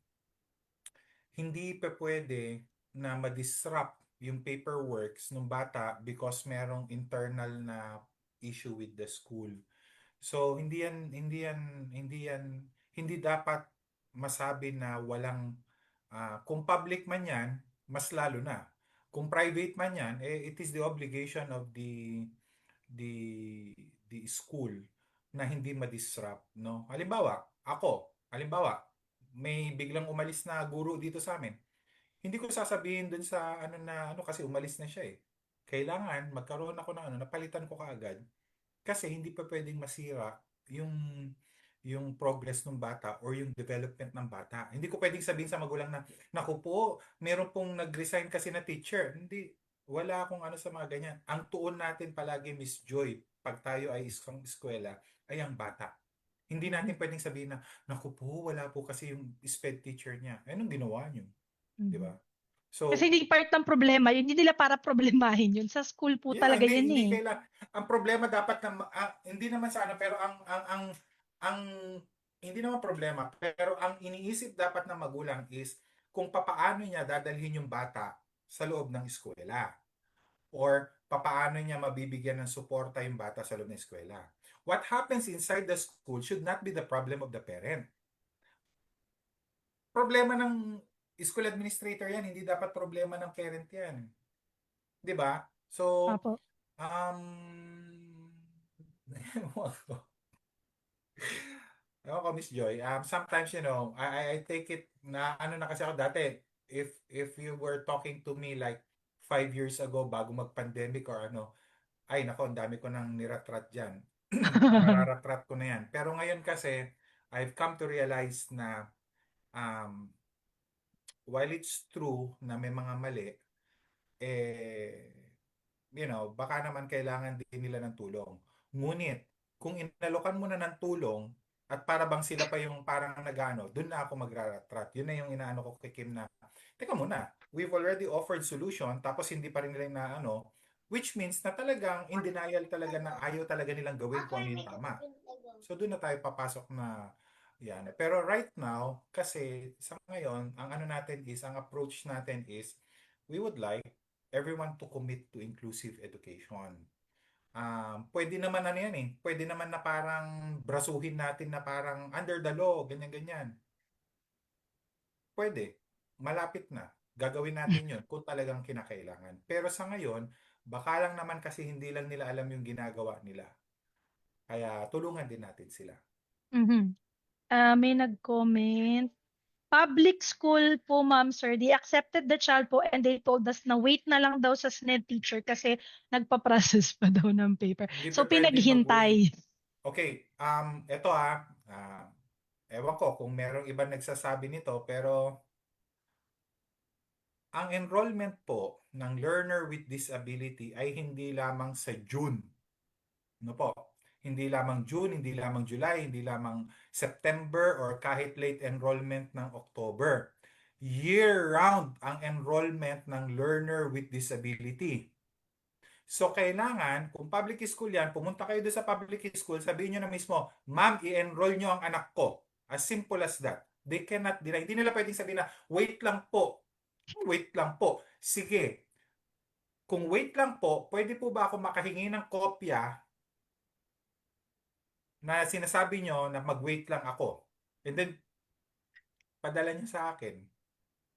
Hindi pa pwede na ma-disrupt yung paperworks ng bata because merong internal na issue with the school. So hindi dapat masabi na walang kung public man yan, mas lalo na. Kung private man yan, it is the obligation of the the school na hindi ma-disrupt, no? Halimbawa, may biglang umalis na guro dito sa amin. Hindi ko sasabihin dun sa ano na ano kasi umalis na siya eh. Kailangan magkaroon ako ng ano, napalitan ko kaagad kasi hindi pa pwedeng masira yung yung progress ng bata or yung development ng bata. Hindi ko pwedeng sabihin sa magulang na, naku po, meron pong nag-resign kasi na teacher. Hindi, wala akong ano sa mga ganyan. Ang tuon natin palagi, Miss Joy, pag tayo ay isang eskwela, ay ang bata. Hindi Mhm. natin pwedeng sabihin na, naku po, wala po kasi yung SPED teacher niya. Eh, anong ginawa niyo? Di Mhm. ba? Kasi So, hindi part ng problema, yun, hindi nila para problemahin yun. Sa school po yeah, talaga hindi yan hindi eh. ang problema dapat na hindi naman sa ano pero ang hindi naman problema pero ang iniisip dapat ng magulang is kung papaano niya dadalhin yung bata sa loob ng eskwela or papaano niya mabibigyan ng suporta yung bata sa loob ng eskwela. What happens inside the school should not be the problem of the parent. Problema ng school administrator yan, hindi dapat problema ng parent yan. 'Di ba? So, Apo. ewan ko. Ewan ko, Miss Joy. Sometimes, I take it na ano na kasi ako dati. If you were talking to me like 5 years ago bago mag-pandemic or ano, ay nako, ang dami ko nang niratrat dyan. Mararatrat ko na yan. Pero ngayon kasi, I've come to realize na um, while it's true na may mga mali, eh, baka naman kailangan din nila ng tulong. Ngunit, kung inalokan mo na ng tulong, at para bang sila pa yung parang nagano, doon na ako magraratrat. Yun na yung inaano ko kay Kim na, teka muna, we've already offered solution, tapos hindi pa rin nila na ano, which means na talagang in denial talaga na ayaw talaga nilang gawin kung ano yung tama. So doon na tayo papasok na yan. Pero right now, kasi sa ngayon, ang ano natin is, ang approach natin is, we would like everyone to commit to inclusive education. Pwede naman ano yan eh. Pwede naman na parang brasuhin natin na parang under the law, ganyan-ganyan. Pwede. Malapit na. Gagawin natin yun kung talagang kinakailangan. Pero sa ngayon, baka lang naman kasi hindi lang nila alam yung ginagawa nila. Kaya tulungan din natin sila. Mhm. May nag-comment. Public school po, ma'am, sir. They accepted the child po and they told us na wait na lang daw sa SNED teacher kasi nagpa-process pa daw ng paper. Hindi pa So, pwedeng mag-wait. pinaghintay. Okay, eto ewan ko kung merong iba nagsasabi nito, pero ang enrollment po ng learner with disability ay hindi lamang sa June. No po? Hindi lamang June, hindi lamang July, hindi lamang September or kahit late enrollment ng October. Year-round ang enrollment ng learner with disability. So, kailangan, kung public school yan, pumunta kayo doon sa public school, sabihin nyo na mismo, ma'am, i-enroll nyo ang anak ko. As simple as that. They cannot deny. Hindi nila pwedeng sabihin na, wait lang po. Wait lang po. Sige, kung wait lang po, pwede po ba ako makahingi ng kopya na sinasabi nyo na mag-wait lang ako? And then, padala nyo sa akin.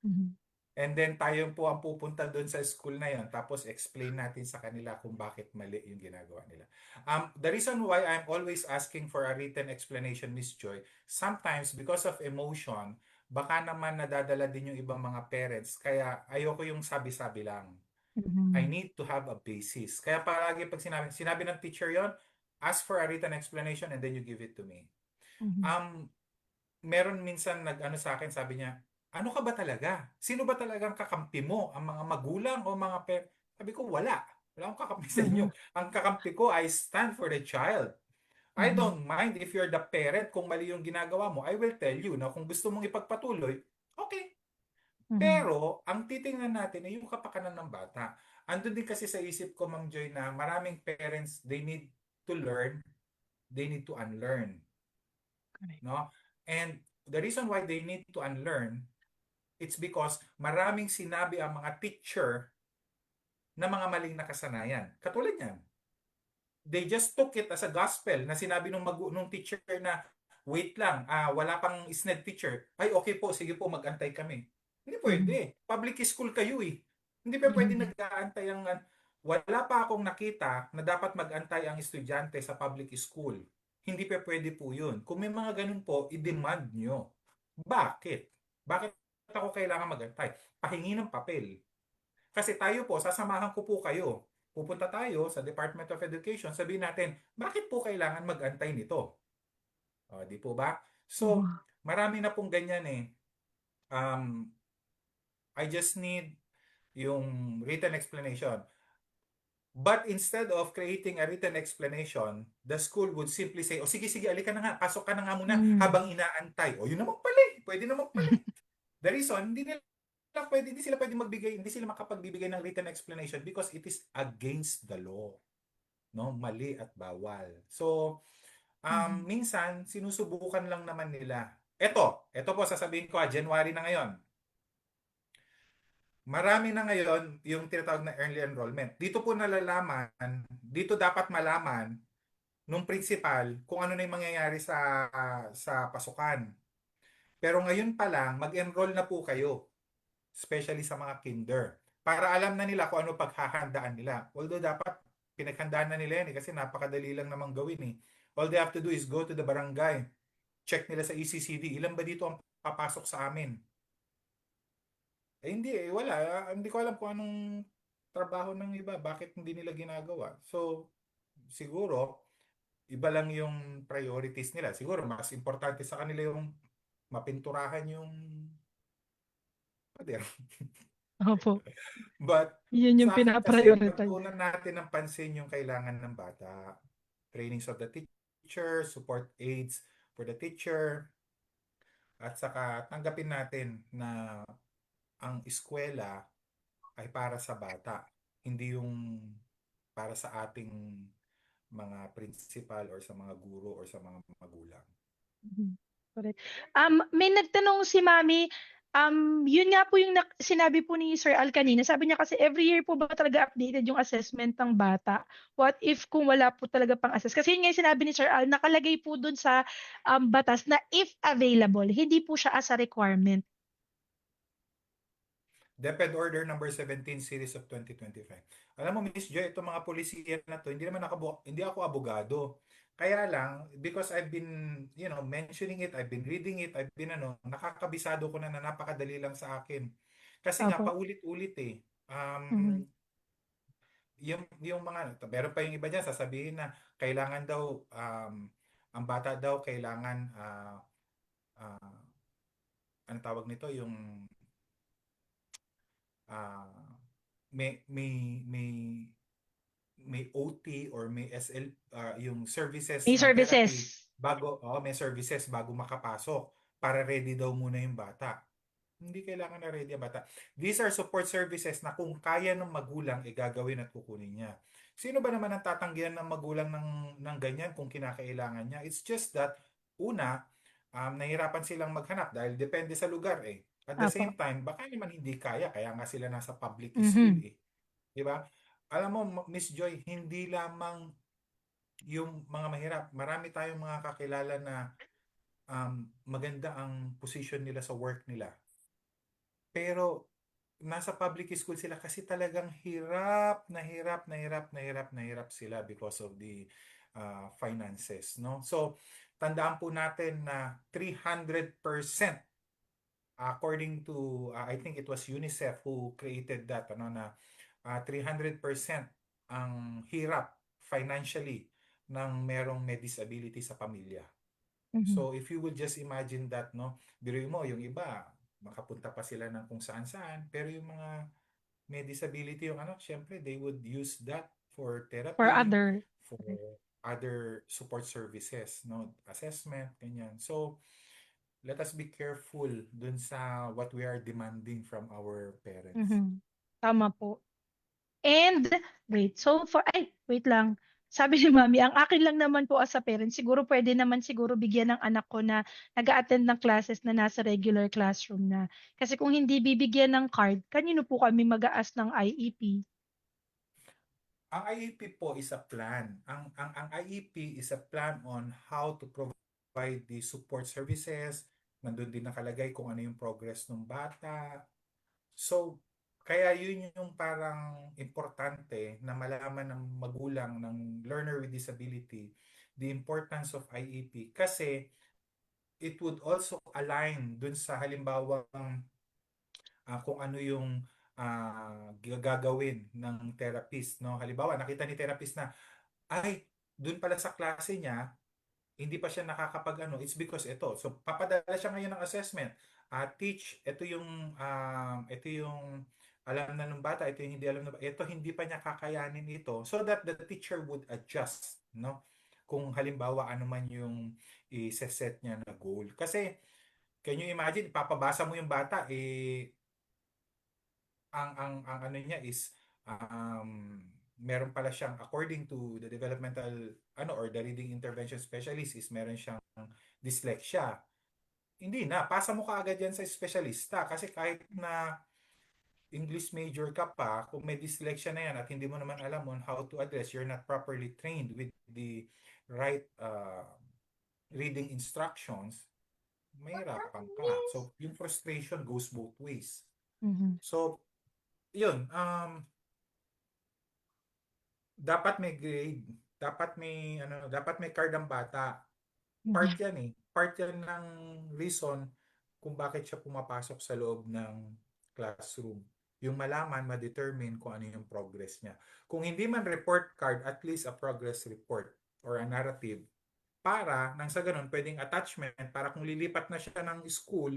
Mhm. And then tayo po ang pupunta doon sa school na yon, tapos explain natin sa kanila kung bakit mali yung ginagawa nila. The reason why I'm always asking for a written explanation, Miss Joy, sometimes because of emotion, baka naman nadadala din yung ibang mga parents. Kaya ayoko yung sabi-sabi lang. I Mhm. need to have a basis. Kaya palagi pag sinabi ng teacher yon, ask for a written explanation and then you give it to me. Mhm. Um, Meron minsan nag-ano sa akin, sabi niya, ano ka ba talaga? Sino ba talagang kakampi mo? Ang mga magulang o mga Sabi ko, wala. Wala akong kakampi sa inyo. Mhm. Ang kakampi ko, I stand for the child. I Mhm. don't mind if you're the parent kung mali yung ginagawa mo. I will tell you na kung gusto mong ipagpatuloy, okay. Mhm. Pero, ang titingnan natin ay yung kapakanan ng bata. Andun din kasi sa isip ko, Ma'am Joy, na maraming parents, they need to learn, they need to unlearn. Correct. No? And the reason why they need to unlearn, it's because maraming sinabi ang mga teacher na mga maling nakasanayan. Katulad niyan, they just took it as a gospel na sinabi nung teacher na, wait lang, wala pang SNED teacher. Ay, okay po, sige po, mag-antay kami. Hindi Mhm. pwede. Public school kayo eh. Hindi pa pwede Mhm. nag-aantay ang... Wala pa akong nakita na dapat mag-antay ang estudyante sa public school. Hindi pa pwede po yun. Kung may mga ganun po, i-demand nyo. Bakit? Bakit ako kailangan mag-antay? Pahingi ng papel. Kasi tayo po, sasamahan ko po kayo. Pupunta tayo sa Department of Education, sabihin natin, bakit po kailangan mag-antay nito? O, di po ba? So, Mhm. marami na pong ganyan eh. Um, I just need yung written explanation. But instead of creating a written explanation, the school would simply say, o sige, sige, alika na nga, pasok ka na nga muna Mhm. habang inaantay. O yun naman pala eh. Pwede naman pala eh. The reason, hindi sila pwede magbigay, hindi sila makapagbibigay ng written explanation because it is against the law. No? Mali at bawal. So, Mhm. minsan, sinusubukan lang naman nila. Ito po, sasabihin ko, January na ngayon. Marami na ngayon yung tinatawag na early enrollment. Dito po nalalaman, dito dapat malaman nung principal kung ano na yung mangyayari sa pasukan. Pero ngayon pa lang, mag-enroll na po kayo, especially sa mga kinder. Para alam na nila kung ano paghahandaan nila. Although dapat pinaghandaan na nila yan kasi napakadali lang namang gawin eh. All they have to do is go to the barangay, check nila sa ECCD, ilan ba dito ang papasok sa amin? Eh hindi eh, wala. Hindi ko alam kung anong trabaho ng iba, bakit hindi nila ginagawa. So, siguro, iba lang yung priorities nila. Siguro mas importante sa kanila yung mapinturahan yung pader. Opo. But Yun yung sa akin kasi, pinaprioritize. pagtuunan natin ng pansin yung kailangan ng bata. Trainings of the teacher, support aids for the teacher, at saka tanggapin natin na ang eskwela ay para sa bata, hindi yung para sa ating mga principal or sa mga guro or sa mga magulang. Mhm. Correct. May nagtanong si Mami, yun nga po yung sinabi po ni Sir Al kanina. Sabi niya kasi every year po ba talaga updated yung assessment ng bata? What if kung wala po talaga pang assess? Kasi yun nga yung sinabi ni Sir Al, nakalagay po dun sa batas na if available, hindi po siya as a requirement. DepEd Order number 17 series of 2025. Alam mo, Miss Joy, itong mga polisiya na to, hindi ako abogado. Kaya lang, because I've been, mentioning it, I've been reading it, nakakabisado ko na napakadali lang sa akin. Kasi nga, Opo. paulit-ulit eh. Mhm. Yung mga, meron pa yung iba dyan, sasabihin na kailangan daw, ang bata daw kailangan, ah, ano tawag nito, yung ah, may OT or may SL, yung services May na therapy services. may services bago makapasok para ready daw muna yung bata. Hindi kailangan na ready ang bata. These are support services na kung kaya ng magulang, gagawin at kukunin niya. Sino ba naman ang tatanggihan ng magulang ng ganyan kung kinakailangan niya? It's just that, una, nahirapan silang maghanap dahil depende sa lugar eh. At the Opo. same time, baka naman hindi kaya nga sila nasa public school Mhm. eh. Di ba? Alam mo, Miss Joy, hindi lamang yung mga mahirap. Marami tayong mga kakilala na maganda ang position nila sa work nila. Pero nasa public school sila kasi talagang hirap na hirap na hirap na hirap na hirap sila because of the finances, no? So, tandaan po natin na 300% according to I think it was UNICEF who created that, ano, na 300% ang hirap financially ng merong may disability sa pamilya. Mhm. So if you will just imagine that, no, biruin mo yung iba, makapunta pa sila ng kung saan-saan, pero yung mga may disability, yung ano, syempre they would use that for For therapy, other. for other support services, no, assessment, ganyan. So let us be careful dun sa what we are demanding from our parents. Mhm. Tama po. And, wait, so for, ay, wait lang. Sabi ni Mami, ang akin lang naman po as a parent, siguro pwede naman siguro bigyan ng anak ko na nag-a-attend ng classes na nasa regular classroom na. Kasi kung hindi bibigyan ng card, kanino po kami mag-aas ng IEP? Ang IEP po is a plan. Ang IEP is a plan on how to provide the support services. Nandun din nakalagay kung ano yung progress ng bata. So, kaya yun yung parang importante na malaman ng magulang ng learner with disability the importance of IEP kasi it would also align dun sa halimbawa kung ano yung gagawin ng therapist, no? Halimbawa, nakita ni therapist na ay, dun pala sa klase niya, hindi pa siya nakakapag ano, it's because ito. So, papadala siya ngayon ng assessment. Teach, ito yung alam na ng bata, ito yung hindi alam na, ito hindi pa niya kakayanin ito. So that the teacher would adjust, no? Kung halimbawa ano man yung i-set niya na goal. Kasi, can you imagine, papabasa mo yung bata, ang ano niya is meron pala siyang according to the developmental or the reading intervention specialist is meron siyang dyslexia. Hindi na, pasa mo kaagad yan sa espesyalista kasi kahit na English major ka pa, kung may dyslexia na yan at hindi mo naman alam on how to address, you're not properly trained with the right reading instructions, mahirapan ka. So, yung frustration goes both ways. Mhm. So, yun, dapat may grade, dapat may card ang bata. Part Mhm. 'yan eh. Part 'yan ng reason kung bakit siya pumapasok sa loob ng classroom. Yung malaman, ma-determine kung ano yung progress niya. Kung hindi man report card, at least a progress report. or a narrative para nang sa ganun pwedeng attachment para kung lilipat na siya ng school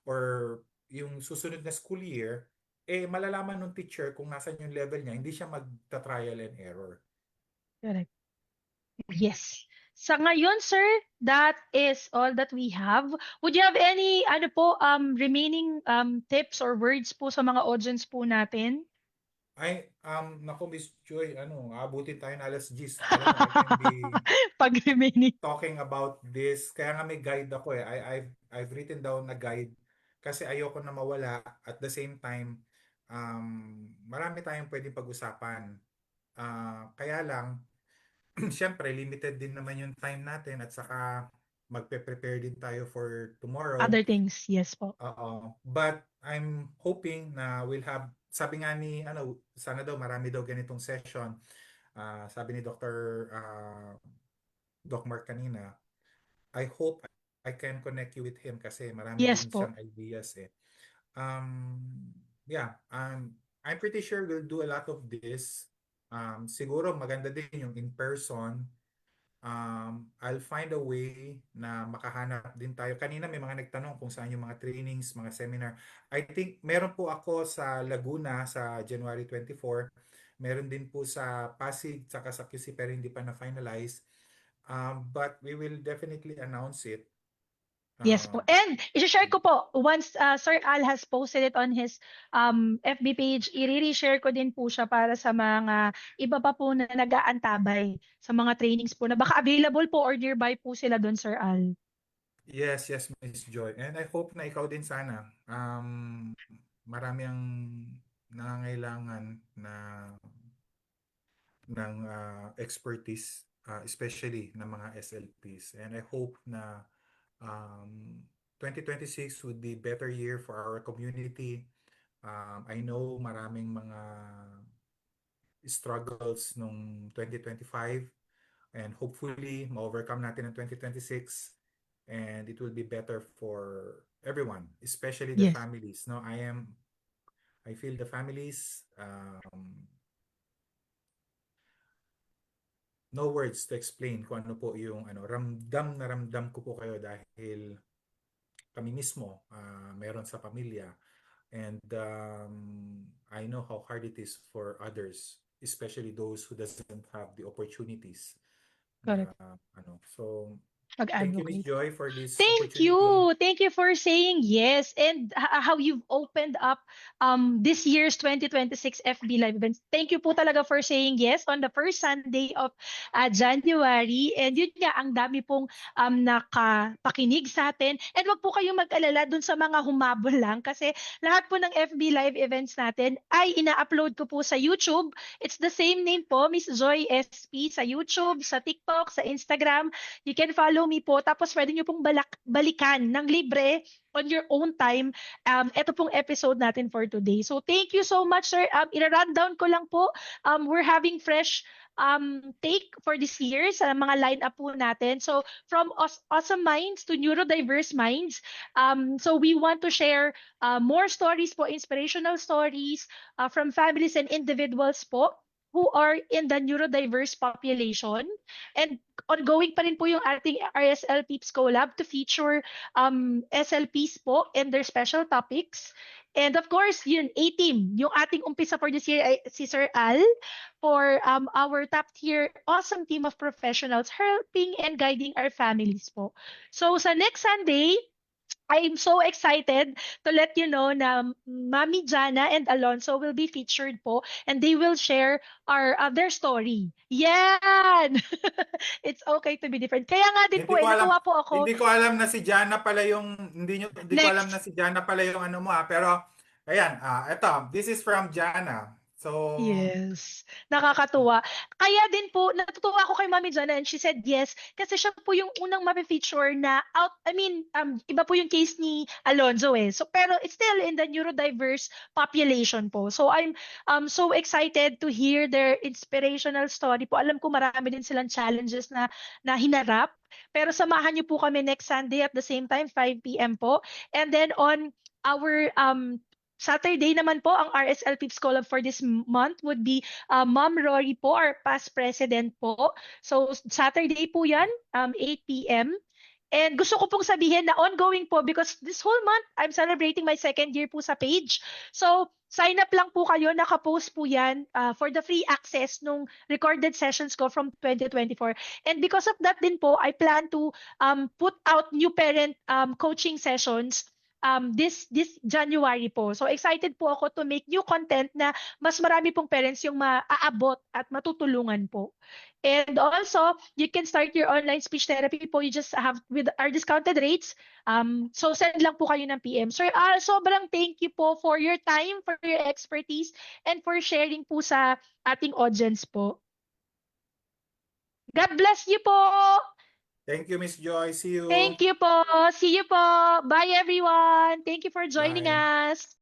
or yung susunod na school year, eh malalaman ng teacher kung nasan yung level niya, hindi siya magta-trial and error. Correct. Yes. Sa ngayon, sir, that is all that we have. Would you have any ano po remaining tips or words po sa mga audience po natin? Ay, naku Miss Joy, aabutin tayo ng alas 10. Alam mo, I can be Pag remaining. talking about this. Kaya nga may guide ako eh. I've written down na guide kasi ayoko na mawala. At the same time, marami tayong pwedeng pag-usapan. Kaya lang, syempre, limited din naman yung time natin at saka magpe-prepare din tayo for tomorrow. Other things, yes po. Oo. But I'm hoping na we'll have, sabi nga ni, sana daw marami daw ganitong session. Sabi ni Doc Mark kanina, I hope I can connect you with him kasi marami Yes din po. siyang ideas eh. Yeah, I'm pretty sure we'll do a lot of this. Siguro maganda din yung in person. I'll find a way na makahanap din tayo. Kanina may mga nagtanong kung saan yung mga trainings, mga seminar. I think meron po ako sa Laguna sa January 24. Meron din po sa Pasig saka sa QC pero hindi pa na-finalize. But we will definitely announce it. Yes po. And i-share ko po, once Sir Al has posted it on his FB page, i-share ko din po siya para sa mga iba pa po na nag-aantabay sa mga trainings po na baka available po or nearby po sila doon, Sir Al. Yes, yes, Miss Joy. And I hope na ikaw din sana. Marami ang nangangailangan ng expertise, especially ng mga SLPs. And I hope na 2026 would be better year for our community. I know maraming mga struggles nung 2025 and hopefully ma-overcome natin ang 2026 and it will be better for everyone, especially the Yes, families. No, I feel the families, no words to explain kung ano po yung ramdam na ramdam ko po kayo dahil kami mismo meron sa pamilya and I know how hard it is for others, especially those who doesn't have the opportunities na correct. so thank you Miss Mag-advocate. Joy for this Thank opportunity. you. Thank you for saying yes and how you've opened up this year's 2026 FB Live events. Thank you po talaga for saying yes on the first Sunday of January. And yun nga, ang dami pong nakapakinig sa atin. And wag po kayong mag-alala dun sa mga humabol lang kasi lahat po ng FB Live events natin ay ina-upload ko po sa YouTube. It's the same name po, Miss Joy SP, sa YouTube, sa TikTok, sa Instagram. You can follow me po. Tapos pwede nyo pong balikan ng libre on your own time. Ito pong episode natin for today. So thank you so much, sir. I-rundown ko lang po. We're having fresh take for this year sa mga lineup po natin. So from awesome minds to neurodiverse minds. So we want to share more stories po, inspirational stories from families and individuals po who are in the neurodiverse population. And ongoing pa rin po yung ating RSL Peeps Collab to feature SLPs po and their special topics. And of course, yun, A-Team. Yung ating umpisa for this year ay si Sir Al for our top tier awesome team of professionals helping and guiding our families po. So sa next Sunday, I'm so excited to let you know na Mami Jana and Alonso will be featured po and they will share their story. Yan! It's okay to be different. Kaya nga din Hindi po ko alam natuwa po ako. hindi ko alam na si Jana pala yung hindi ko alam na Next. si Jana pala yung ano mo pero ayan, eto, this is from Jana. So Yes. Nakakatuwa. Kaya din po, natutuwa ako kay Mami Jana and she said yes kasi siya po yung unang mape-feature na iba po yung case ni Alonzo eh. So, pero it's still in the neurodiverse population po. So, I'm so excited to hear their inspirational story po. Alam ko marami din silang challenges na hinarap. Pero samahan niyo po kami next Sunday at the same time, 5 p.m. po. And then on our Saturday naman po, ang RSL Pips Collab for this month would be Ma'am Rory po, our past president po. So Saturday po yan, 8 p.m. And gusto ko pong sabihin na ongoing po because this whole month, I'm celebrating my second year po sa page. So, sign up lang po kayo. Nakapost po yan for the free access nung recorded sessions ko from 2024. And because of that din po, I plan to put out new parent coaching sessions this January po. So, excited po ako to make new content na mas marami pong parents yung maaabot at matutulungan po. And also, you can start your online speech therapy po. You just have with our discounted rates. So send lang po kayo ng PM. Sir, sobrang thank you po for your time, for your expertise, and for sharing po sa ating audience po. God bless you po. Thank you, Miss Joy. See you. Thank you po. See you po. Bye everyone. Thank you for joining Bye. us.